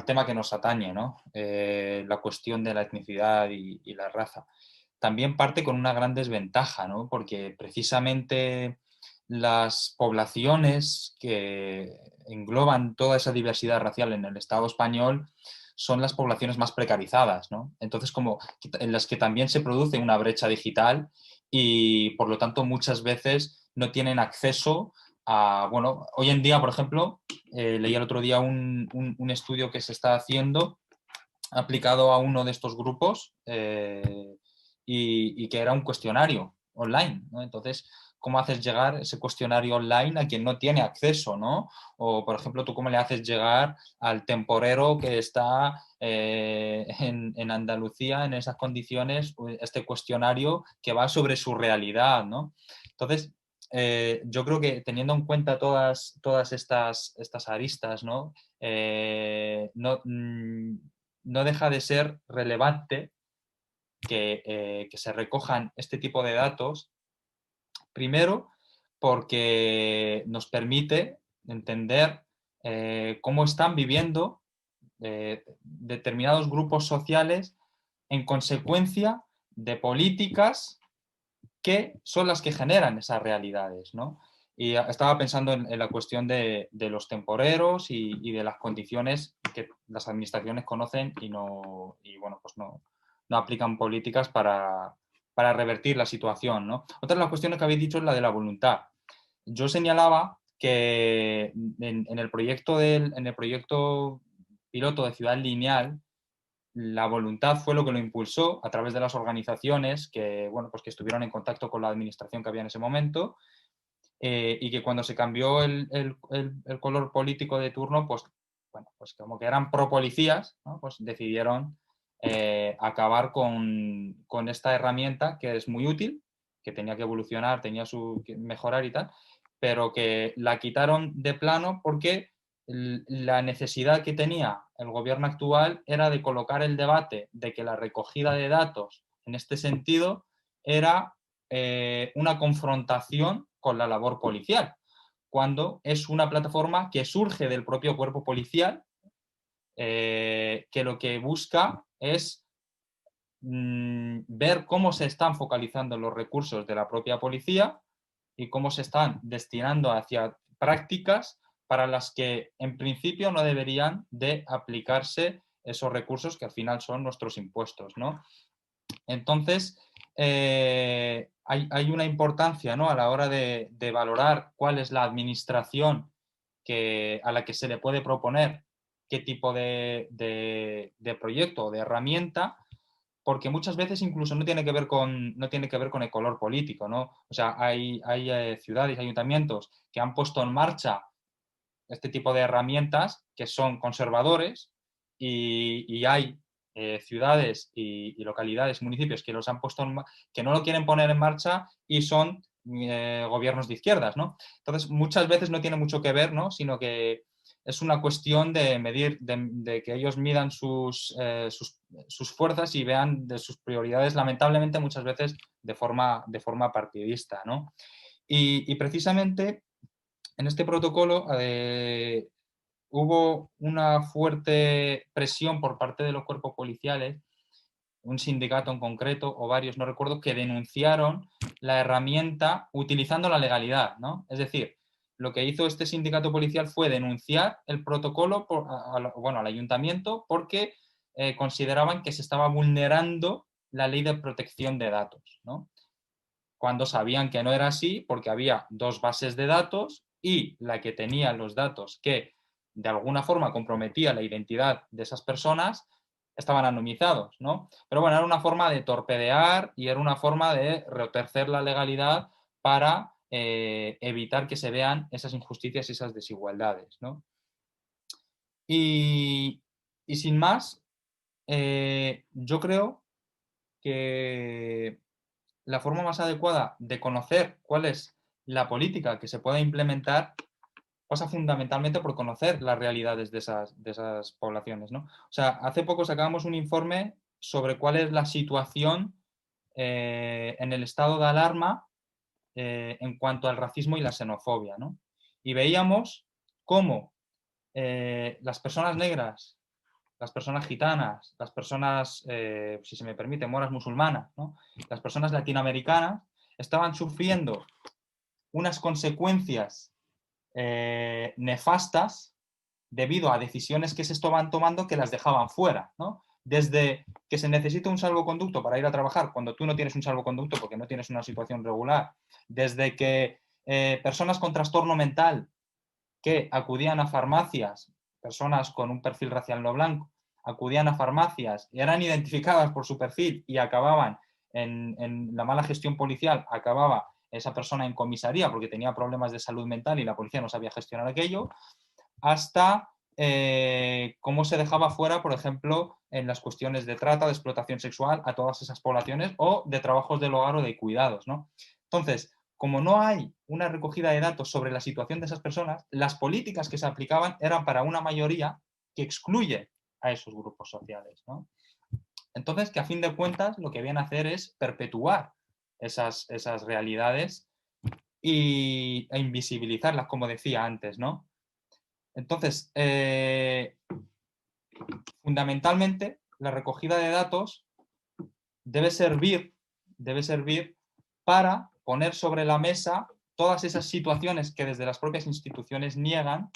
tema que nos atañe, ¿no? La cuestión de la etnicidad y la raza, también parte con una gran desventaja, ¿no? Porque precisamente las poblaciones que engloban toda esa diversidad racial en el Estado español son las poblaciones más precarizadas, ¿no? Entonces, como en las que también se produce una brecha digital y, por lo tanto, muchas veces no tienen acceso a, bueno, hoy en día, por ejemplo, leí el otro día un estudio que se está haciendo aplicado a uno de estos grupos y que era un cuestionario online, ¿no? Entonces, ¿cómo haces llegar ese cuestionario online a quien no tiene acceso, ¿no? O, por ejemplo, ¿tú cómo le haces llegar al temporero que está en Andalucía en esas condiciones este cuestionario que va sobre su realidad, ¿no? Entonces, yo creo que teniendo en cuenta todas estas aristas, ¿no? No deja de ser relevante que se recojan este tipo de datos, primero porque nos permite entender cómo están viviendo determinados grupos sociales en consecuencia de políticas que son las que generan esas realidades, ¿no? Y estaba pensando en la cuestión de los temporeros y de las condiciones que las administraciones conocen y bueno, pues no aplican políticas para revertir la situación, ¿no? Otra de las cuestiones que habéis dicho es la de la voluntad. Yo señalaba que en el proyecto piloto de Ciudad Lineal, la voluntad fue lo que lo impulsó a través de las organizaciones que, bueno, pues que estuvieron en contacto con la administración que había en ese momento y que cuando se cambió el color político de turno, pues, bueno, pues como que eran pro policías, ¿no? Pues decidieron acabar con esta herramienta que es muy útil, que tenía que evolucionar, que mejorar y tal, pero que la quitaron de plano porque la necesidad que tenía el gobierno actual era de colocar el debate de que la recogida de datos en este sentido era una confrontación con la labor policial, cuando es una plataforma que surge del propio cuerpo policial, que lo que busca es ver cómo se están focalizando los recursos de la propia policía y cómo se están destinando hacia prácticas para las que en principio no deberían de aplicarse esos recursos que al final son nuestros impuestos, ¿no? Entonces, hay una importancia, ¿no? A la hora de valorar cuál es la administración a la que se le puede proponer qué tipo de proyecto o de herramienta, porque muchas veces incluso no tiene que ver con el color político, ¿no? O sea, hay ciudades, ayuntamientos que han puesto en marcha este tipo de herramientas que son conservadores y hay ciudades y localidades, municipios que los han puesto que no lo quieren poner en marcha y son gobiernos de izquierdas, ¿no? Entonces, muchas veces no tiene mucho que ver, ¿no? Sino que es una cuestión de medir, de que ellos midan sus fuerzas y vean de sus prioridades, lamentablemente muchas veces de forma partidista, ¿no? Y precisamente en este protocolo hubo una fuerte presión por parte de los cuerpos policiales, un sindicato en concreto, o varios, no recuerdo, que denunciaron la herramienta utilizando la legalidad, ¿no? Es decir, lo que hizo este sindicato policial fue denunciar el protocolo al ayuntamiento porque consideraban que se estaba vulnerando la ley de protección de datos, ¿no? Cuando sabían que no era así porque había dos bases de datos y la que tenía los datos que de alguna forma comprometía la identidad de esas personas estaban anonimizados, ¿no? Pero bueno, era una forma de torpedear y era una forma de retorcer la legalidad para evitar que se vean esas injusticias y esas desigualdades, ¿no? Y sin más, yo creo que la forma más adecuada de conocer cuál es la política que se pueda implementar pasa fundamentalmente por conocer las realidades de esas poblaciones, ¿no? O sea, hace poco sacábamos un informe sobre cuál es la situación en el estado de alarma en cuanto al racismo y la xenofobia, ¿no? Y veíamos cómo las personas negras, las personas gitanas, las personas, si se me permite, moras musulmanas, ¿no? Las personas latinoamericanas estaban sufriendo unas consecuencias nefastas debido a decisiones que se estaban tomando que las dejaban fuera, ¿no? Desde que se necesita un salvoconducto para ir a trabajar cuando tú no tienes un salvoconducto porque no tienes una situación regular, desde que personas con trastorno mental que acudían a farmacias, personas con un perfil racial no blanco, acudían a farmacias y eran identificadas por su perfil y acababan en la mala gestión policial, acababa esa persona en comisaría porque tenía problemas de salud mental y la policía no sabía gestionar aquello, hasta cómo se dejaba fuera, por ejemplo, en las cuestiones de trata, de explotación sexual a todas esas poblaciones o de trabajos del hogar o de cuidados, ¿no? Entonces, como no hay una recogida de datos sobre la situación de esas personas, las políticas que se aplicaban eran para una mayoría que excluye a esos grupos sociales, ¿no? Entonces, que a fin de cuentas lo que vienen a hacer es perpetuar esas realidades e invisibilizarlas, como decía antes, ¿no? Entonces, fundamentalmente, la recogida de datos debe servir para poner sobre la mesa todas esas situaciones que desde las propias instituciones niegan,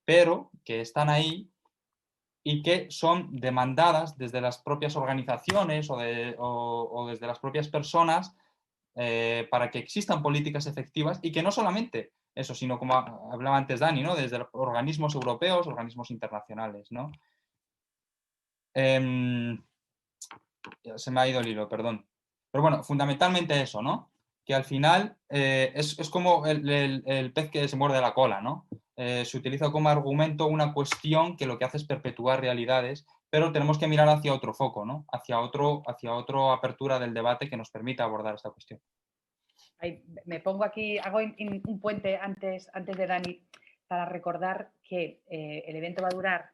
pero que están ahí y que son demandadas desde las propias organizaciones o desde las propias personas para que existan políticas efectivas y que no solamente eso, sino como hablaba antes Dani, ¿no? Desde organismos europeos, organismos internacionales, ¿no? Se me ha ido el hilo, perdón. Pero bueno, fundamentalmente eso, ¿no? Que al final es como el pez que se muerde la cola, ¿no? Se utiliza como argumento una cuestión que lo que hace es perpetuar realidades, pero tenemos que mirar hacia otro foco, ¿no? Hacia otra apertura del debate que nos permita abordar esta cuestión. Me pongo aquí, hago un puente antes de Dani para recordar que el evento va a durar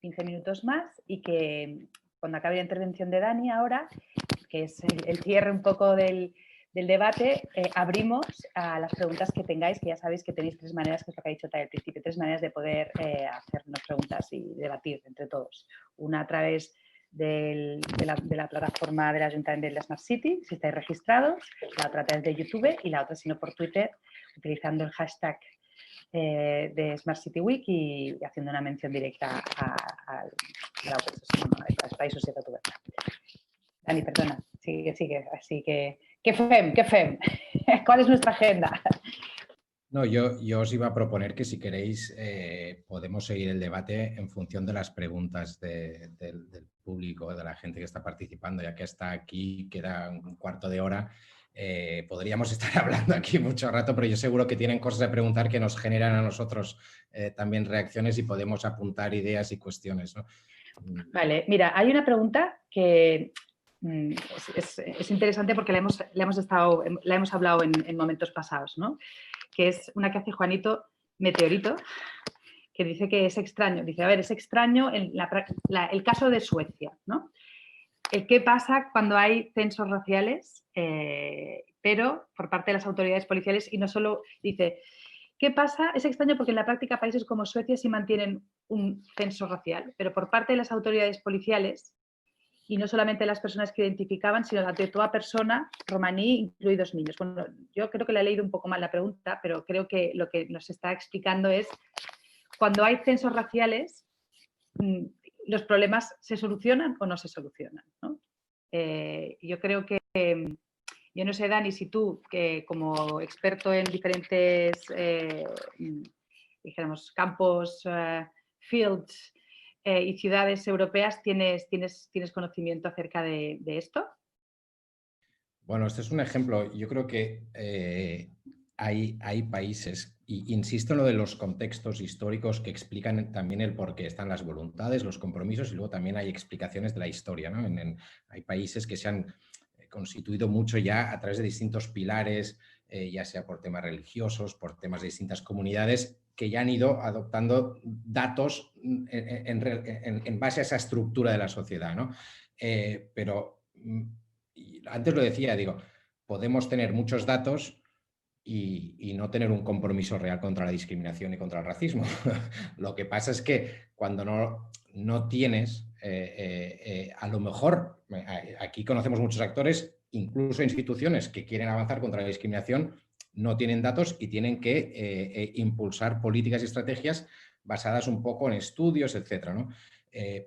15 minutos más y que cuando acabe la intervención de Dani ahora, que es el cierre un poco del debate, abrimos a las preguntas que tengáis, que ya sabéis que tenéis tres maneras, que es lo que ha dicho Tai al principio, tres maneras de poder hacernos preguntas y debatir entre todos. Una a través de la plataforma del Ayuntamiento de la Smart City, si estáis registrados, la otra a través de YouTube y la otra, si no, por Twitter, utilizando el hashtag de Smart City Week y haciendo una mención directa a Espai Societat Oberta. Dani, perdona, sigue. Así que, ¿qué fem? ¿Cuál es nuestra agenda? No, yo os iba a proponer que si queréis podemos seguir el debate en función de las preguntas del público, de la gente que está participando, ya que está aquí, queda un cuarto de hora. Podríamos estar hablando aquí mucho rato, pero yo seguro que tienen cosas de preguntar que nos generan a nosotros también reacciones y podemos apuntar ideas y cuestiones, ¿no? Vale, mira, hay una pregunta que es interesante porque la hemos hablado en momentos pasados, ¿no? Que es una que hace Juanito Meteorito, que dice que es extraño. Dice, a ver, es extraño el caso de Suecia, ¿no? ¿Qué pasa cuando hay censos raciales, pero por parte de las autoridades policiales? Y no solo, dice, ¿qué pasa? Es extraño porque en la práctica países como Suecia sí mantienen un censo racial, pero por parte de las autoridades policiales, y no solamente las personas que identificaban, sino la de toda persona romaní, incluidos niños. Bueno, yo creo que le he leído un poco mal la pregunta, pero creo que lo que nos está explicando es, cuando hay censos raciales, ¿los problemas se solucionan o no se solucionan? ¿No? Yo creo que, yo no sé, Dani, si tú, que como experto en diferentes, dijéramos, campos, fields, y ciudades europeas, ¿tienes conocimiento acerca de esto? Bueno, este es un ejemplo. Yo creo que hay países, y insisto en lo de los contextos históricos que explican también el por qué están las voluntades, los compromisos, y luego también hay explicaciones de la historia, ¿no? Hay países que se han constituido mucho ya a través de distintos pilares, ya sea por temas religiosos, por temas de distintas comunidades, que ya han ido adoptando datos en base a esa estructura de la sociedad, ¿no? Pero antes lo decía, digo, podemos tener muchos datos y no tener un compromiso real contra la discriminación y contra el racismo. Lo que pasa es que cuando no tienes, a lo mejor, aquí conocemos muchos actores, incluso instituciones que quieren avanzar contra la discriminación, no tienen datos y tienen que impulsar políticas y estrategias basadas un poco en estudios, etcétera, ¿no?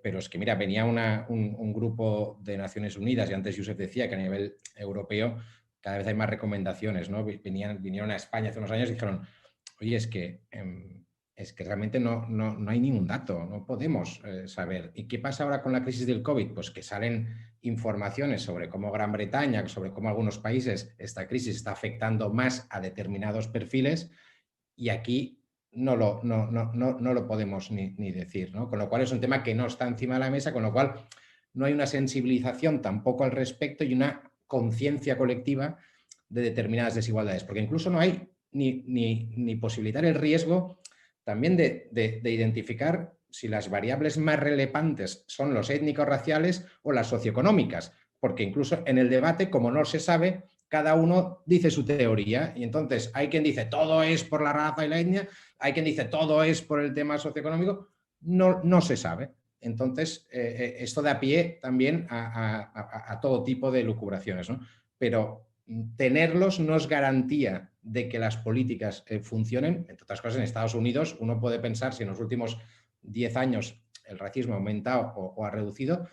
Pero es que, mira, venía un grupo de Naciones Unidas, y antes Josep decía que a nivel europeo cada vez hay más recomendaciones, ¿no? Vinieron a España hace unos años y dijeron, oye, es que realmente no hay ningún dato, no podemos saber. ¿Y qué pasa ahora con la crisis del COVID? Pues que salen informaciones sobre cómo Gran Bretaña, sobre cómo algunos países, esta crisis está afectando más a determinados perfiles, y aquí no lo podemos ni decir, ¿no? Con lo cual es un tema que no está encima de la mesa, con lo cual no hay una sensibilización tampoco al respecto y una conciencia colectiva de determinadas desigualdades, porque incluso no hay ni posibilitar el riesgo también de identificar si las variables más relevantes son los étnicos raciales o las socioeconómicas, porque incluso en el debate, como no se sabe, cada uno dice su teoría, y entonces hay quien dice todo es por la raza y la etnia, hay quien dice todo es por el tema socioeconómico, no se sabe. Entonces, esto da pie también a todo tipo de lucubraciones, ¿no? Pero tenerlos no es garantía de que las políticas funcionen. Entre otras cosas, en Estados Unidos uno puede pensar si en los últimos 10 años el racismo ha aumentado o ha reducido.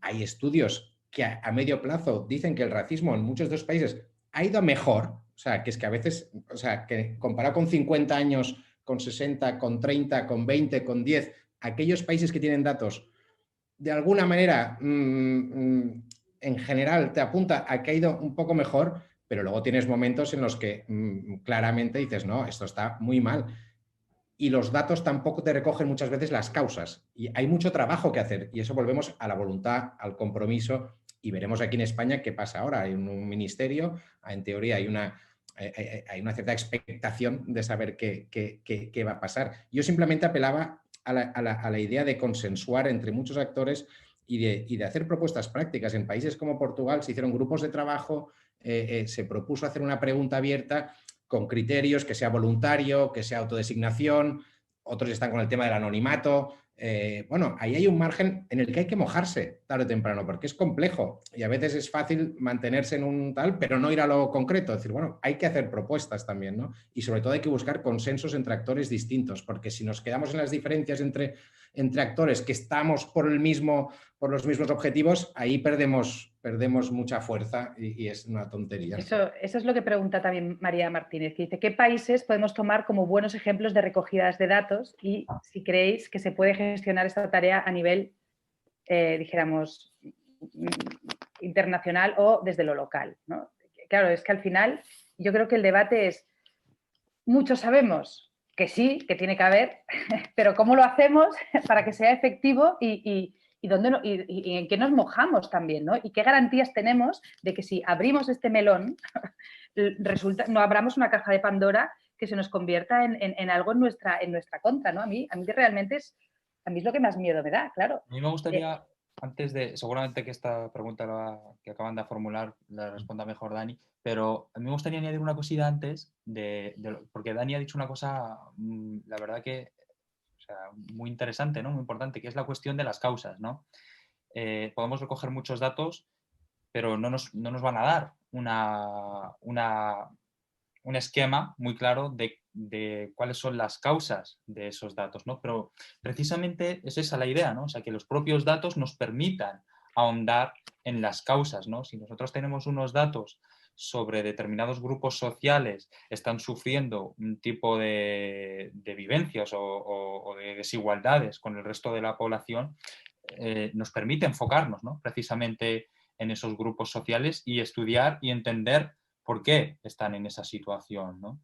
Hay estudios que a medio plazo dicen que el racismo en muchos de los países ha ido mejor, o sea, que es que a veces, o sea, que comparado con 50 años, con 60, con 30, con 20, con 10, aquellos países que tienen datos, de alguna manera, en general, te apunta a que ha ido un poco mejor, pero luego tienes momentos en los que claramente dices, no, esto está muy mal. Y los datos tampoco te recogen muchas veces las causas. Y hay mucho trabajo que hacer. Y eso volvemos a la voluntad, al compromiso. Y veremos aquí en España qué pasa ahora. Hay un ministerio, en teoría hay una cierta expectación de saber qué va a pasar. Yo simplemente apelaba a la idea de consensuar entre muchos actores y de hacer propuestas prácticas. En países como Portugal se hicieron grupos de trabajo, se propuso hacer una pregunta abierta con criterios, que sea voluntario, que sea autodesignación, otros están con el tema del anonimato. Bueno, ahí hay un margen en el que hay que mojarse tarde o temprano, porque es complejo y a veces es fácil mantenerse en un tal, pero no ir a lo concreto. Es decir, bueno, hay que hacer propuestas también, ¿no? Y sobre todo hay que buscar consensos entre actores distintos, porque si nos quedamos en las diferencias entre entre actores que estamos por los mismos objetivos, ahí perdemos mucha fuerza y es una tontería. Eso es lo que pregunta también María Martínez, que dice, ¿qué países podemos tomar como buenos ejemplos de recogidas de datos y si creéis que se puede gestionar esta tarea a nivel, dijéramos, internacional o desde lo local, ¿no? Claro, es que al final yo creo que el debate es, muchos sabemos que sí, que tiene que haber, pero ¿cómo lo hacemos para que sea efectivo y en qué nos mojamos también, ¿no? Y qué garantías tenemos de que si abrimos este melón, no abramos una caja de Pandora que se nos convierta en algo en nuestra contra, ¿no? A mí realmente es lo que más miedo me da, claro. A mí me gustaría, antes de, seguramente que esta pregunta que acaban de formular la responda mejor Dani, pero a mí me gustaría añadir una cosita antes, porque Dani ha dicho una cosa, la verdad que, o sea, muy interesante, ¿no? Muy importante, que es la cuestión de las causas, ¿no? Podemos recoger muchos datos, pero no nos van a dar un esquema muy claro de cuáles son las causas de esos datos, ¿no? Pero precisamente es esa la idea, ¿no? O sea, que los propios datos nos permitan ahondar en las causas, ¿no? Si nosotros tenemos unos datos sobre determinados grupos sociales están sufriendo un tipo de vivencias o de desigualdades con el resto de la población, nos permite enfocarnos, ¿no? Precisamente en esos grupos sociales y estudiar y entender por qué están en esa situación, ¿no?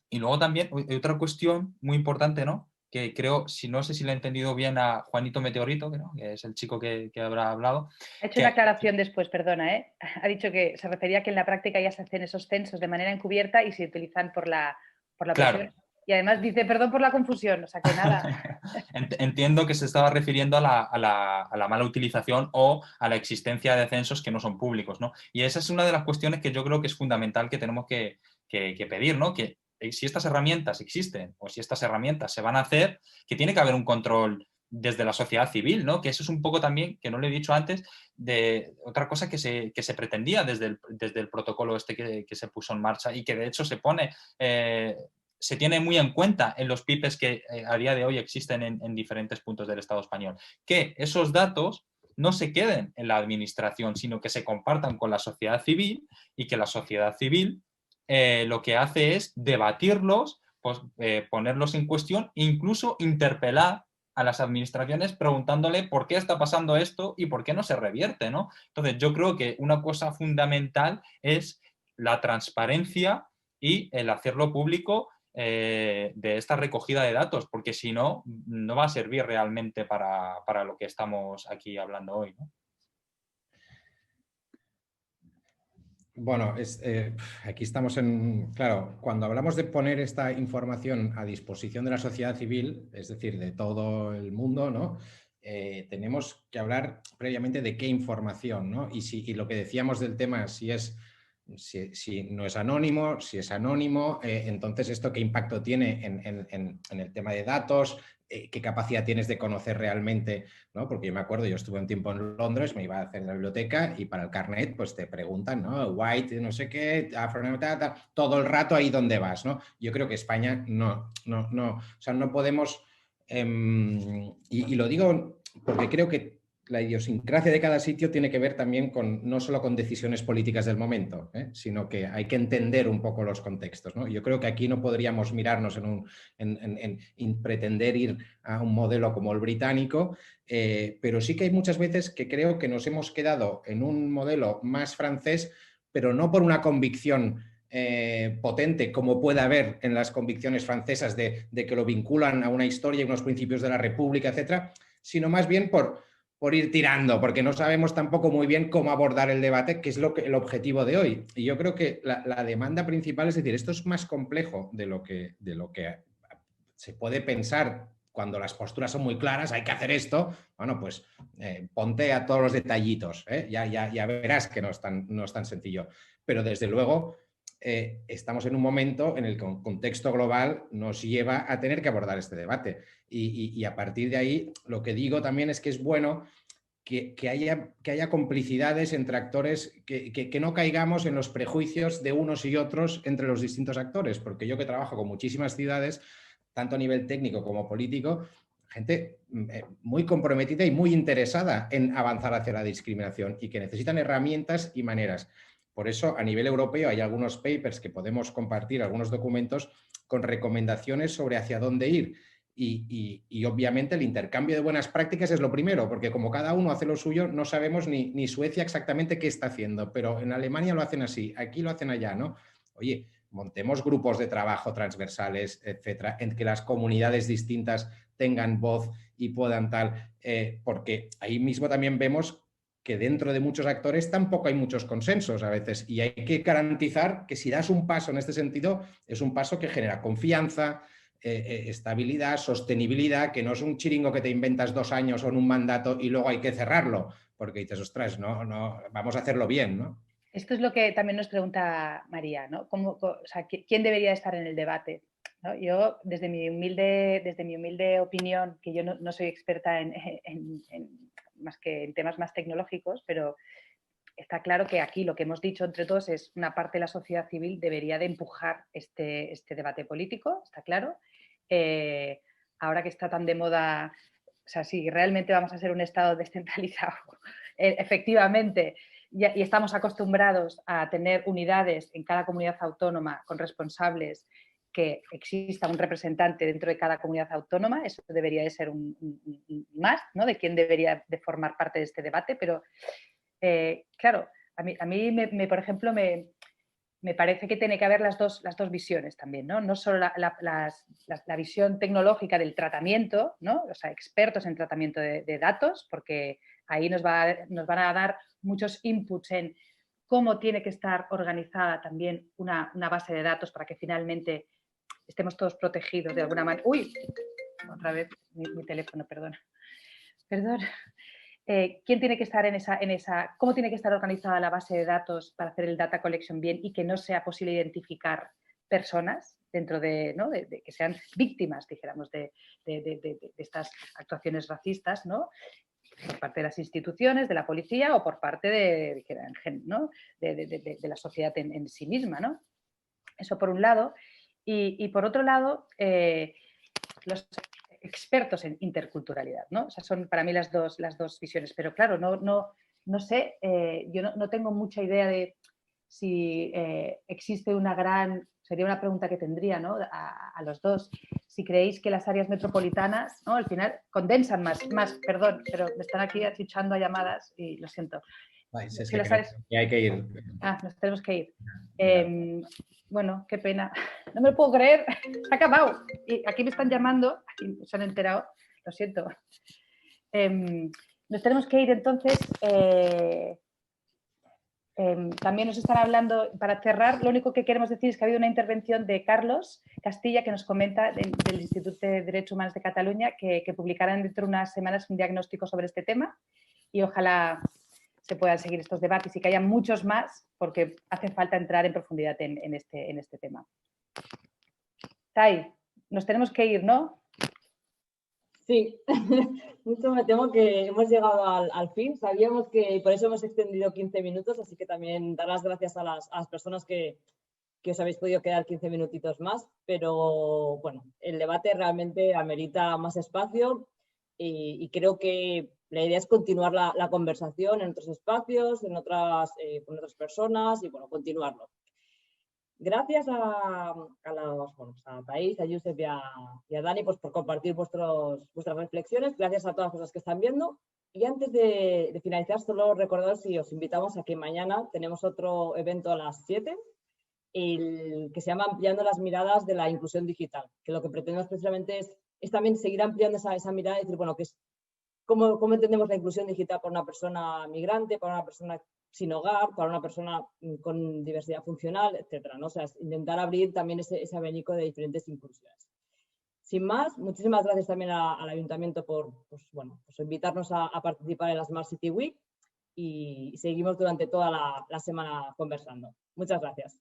Y luego también hay otra cuestión muy importante, ¿no? Que creo, no sé si le he entendido bien a Juanito Meteorito, ¿no? Que es el chico que habrá hablado. Ha hecho una aclaración después, perdona, ¿eh? Ha dicho que se refería a que en la práctica ya se hacen esos censos de manera encubierta y se utilizan por la claro. presión. Y además dice, perdón por la confusión, o sea que nada. Entiendo que se estaba refiriendo a la mala utilización o a la existencia de censos que no son públicos, ¿no? Y esa es una de las cuestiones que yo creo que es fundamental que tenemos que pedir, ¿no? Que si estas herramientas existen o si estas herramientas se van a hacer, que tiene que haber un control desde la sociedad civil, ¿no? Que eso es un poco también, que no lo he dicho antes, de otra cosa que se pretendía desde el protocolo este que se puso en marcha y que de hecho se pone... se tiene muy en cuenta en los PIPEs que a día de hoy existen en diferentes puntos del Estado español, que esos datos no se queden en la administración, sino que se compartan con la sociedad civil y que la sociedad civil lo que hace es debatirlos, pues, ponerlos en cuestión e incluso interpelar a las administraciones preguntándole por qué está pasando esto y por qué no se revierte, ¿no? Entonces, yo creo que una cosa fundamental es la transparencia y el hacerlo público de esta recogida de datos, porque si no, no va a servir realmente para lo que estamos aquí hablando hoy, ¿no? Bueno, aquí estamos claro, cuando hablamos de poner esta información a disposición de la sociedad civil, es decir, de todo el mundo, ¿no? Tenemos que hablar previamente de qué información, ¿no? Y lo que decíamos del tema, si no es anónimo, si es anónimo, entonces esto qué impacto tiene en el tema de datos, qué capacidad tienes de conocer realmente, ¿no? Porque yo me acuerdo, yo estuve un tiempo en Londres, me iba a hacer la biblioteca y para el carnet pues te preguntan, ¿no? White, no sé qué, todo el rato ahí donde vas, ¿no? Yo creo que España no, o sea, no podemos, y lo digo porque creo que la idiosincrasia de cada sitio tiene que ver también no solo con decisiones políticas del momento, sino que hay que entender un poco los contextos, ¿no? Yo creo que aquí no podríamos mirarnos en pretender ir a un modelo como el británico, pero sí que hay muchas veces que creo que nos hemos quedado en un modelo más francés, pero no por una convicción potente como puede haber en las convicciones francesas de que lo vinculan a una historia y unos principios de la República, etcétera, sino más bien por ir tirando, porque no sabemos tampoco muy bien cómo abordar el debate, que es el objetivo de hoy. Y yo creo que la demanda principal es decir, esto es más complejo de lo que se puede pensar cuando las posturas son muy claras, hay que hacer esto, bueno, pues ponte a todos los detallitos, ya verás que no es tan sencillo. Pero desde luego estamos en un momento en el que el contexto global nos lleva a tener que abordar este debate. Y a partir de ahí, lo que digo también es que es bueno que haya complicidades entre actores, que no caigamos en los prejuicios de unos y otros entre los distintos actores, porque yo que trabajo con muchísimas ciudades, tanto a nivel técnico como político, gente muy comprometida y muy interesada en avanzar hacia la discriminación y que necesitan herramientas y maneras. Por eso, a nivel europeo hay algunos papers que podemos compartir, algunos documentos con recomendaciones sobre hacia dónde ir. Y obviamente el intercambio de buenas prácticas es lo primero, porque como cada uno hace lo suyo, no sabemos ni Suecia exactamente qué está haciendo, pero en Alemania lo hacen así, aquí lo hacen allá, ¿no? Oye, montemos grupos de trabajo transversales, etcétera, en que las comunidades distintas tengan voz y puedan tal, porque ahí mismo también vemos que dentro de muchos actores tampoco hay muchos consensos a veces y hay que garantizar que si das un paso en este sentido, es un paso que genera confianza, estabilidad, sostenibilidad, que no es un chiringo que te inventas 2 años o en un mandato y luego hay que cerrarlo, porque dices, ostras, no, vamos a hacerlo bien, ¿no? Esto es lo que también nos pregunta María, ¿no? O sea, ¿quién debería estar en el debate? ¿No? Yo, desde mi humilde opinión, que yo no soy experta más que en temas más tecnológicos, pero está claro que aquí lo que hemos dicho entre todos es una parte de la sociedad civil debería de empujar este debate político, está claro. Ahora que está tan de moda, o sea, si realmente vamos a ser un Estado descentralizado, efectivamente, y estamos acostumbrados a tener unidades en cada comunidad autónoma con responsables, que exista un representante dentro de cada comunidad autónoma, eso debería de ser un más, ¿no? De quién debería de formar parte de este debate, pero claro, a mí por ejemplo, me parece que tiene que haber las dos visiones también, ¿no? No solo la visión tecnológica del tratamiento, ¿no? O sea, expertos en tratamiento de datos, porque ahí nos van a dar muchos inputs en cómo tiene que estar organizada también una base de datos para que finalmente estemos todos protegidos de alguna manera. ¡Uy! Otra vez mi teléfono, perdón. Perdón. ¿Quién tiene que estar cómo tiene que estar organizada la base de datos para hacer el data collection bien y que no sea posible identificar personas dentro de, ¿no? de que sean víctimas, dijéramos, de estas actuaciones racistas, ¿no? Por parte de las instituciones, de la policía o por parte ¿no? de la sociedad en sí misma, ¿no? Eso por un lado. Y por otro lado, los expertos en interculturalidad, ¿no? O sea, son para mí las dos visiones, pero claro, no sé, yo no tengo mucha idea de si existe sería una pregunta que tendría, ¿no? A los dos, si creéis que las áreas metropolitanas, ¿no? Al final condensan más, perdón, pero me están aquí achuchando a llamadas y lo siento. Es que hay que ir. Nos tenemos que ir. Bueno, qué pena. No me lo puedo creer. Se ha acabado. Y aquí me están llamando. Aquí se han enterado. Lo siento. Nos tenemos que ir entonces. También nos están hablando, para cerrar, lo único que queremos decir es que ha habido una intervención de Carlos Castilla que nos comenta del Instituto de Derechos Humanos de Cataluña que publicarán dentro de unas semanas un diagnóstico sobre este tema y ojalá se puedan seguir estos debates y que haya muchos más, porque hace falta entrar en profundidad en este tema. Tai, nos tenemos que ir, ¿no? Sí, mucho me temo que hemos llegado al fin. Sabíamos que por eso hemos extendido 15 minutos, así que también dar las gracias a las personas que os habéis podido quedar 15 minutitos más, pero bueno, el debate realmente amerita más espacio y creo que la idea es continuar la conversación en otros espacios, con otras personas y bueno, continuarlo. Gracias a Thais, a Josep y a Dani pues, por compartir vuestras reflexiones. Gracias a todas las personas que están viendo. Y antes de finalizar, solo recordaros y os invitamos a que mañana tenemos otro evento a las 7, que se llama Ampliando las miradas de la inclusión digital, que lo que pretendemos precisamente es también seguir ampliando esa mirada y decir, bueno, ¿cómo entendemos la inclusión digital para una persona migrante, para una persona sin hogar, para una persona con diversidad funcional, etcétera, ¿no? O sea, intentar abrir también ese abanico de diferentes inclusiones. Sin más, muchísimas gracias también al Ayuntamiento por invitarnos a participar en la Smart City Week y seguimos durante toda la semana conversando. Muchas gracias.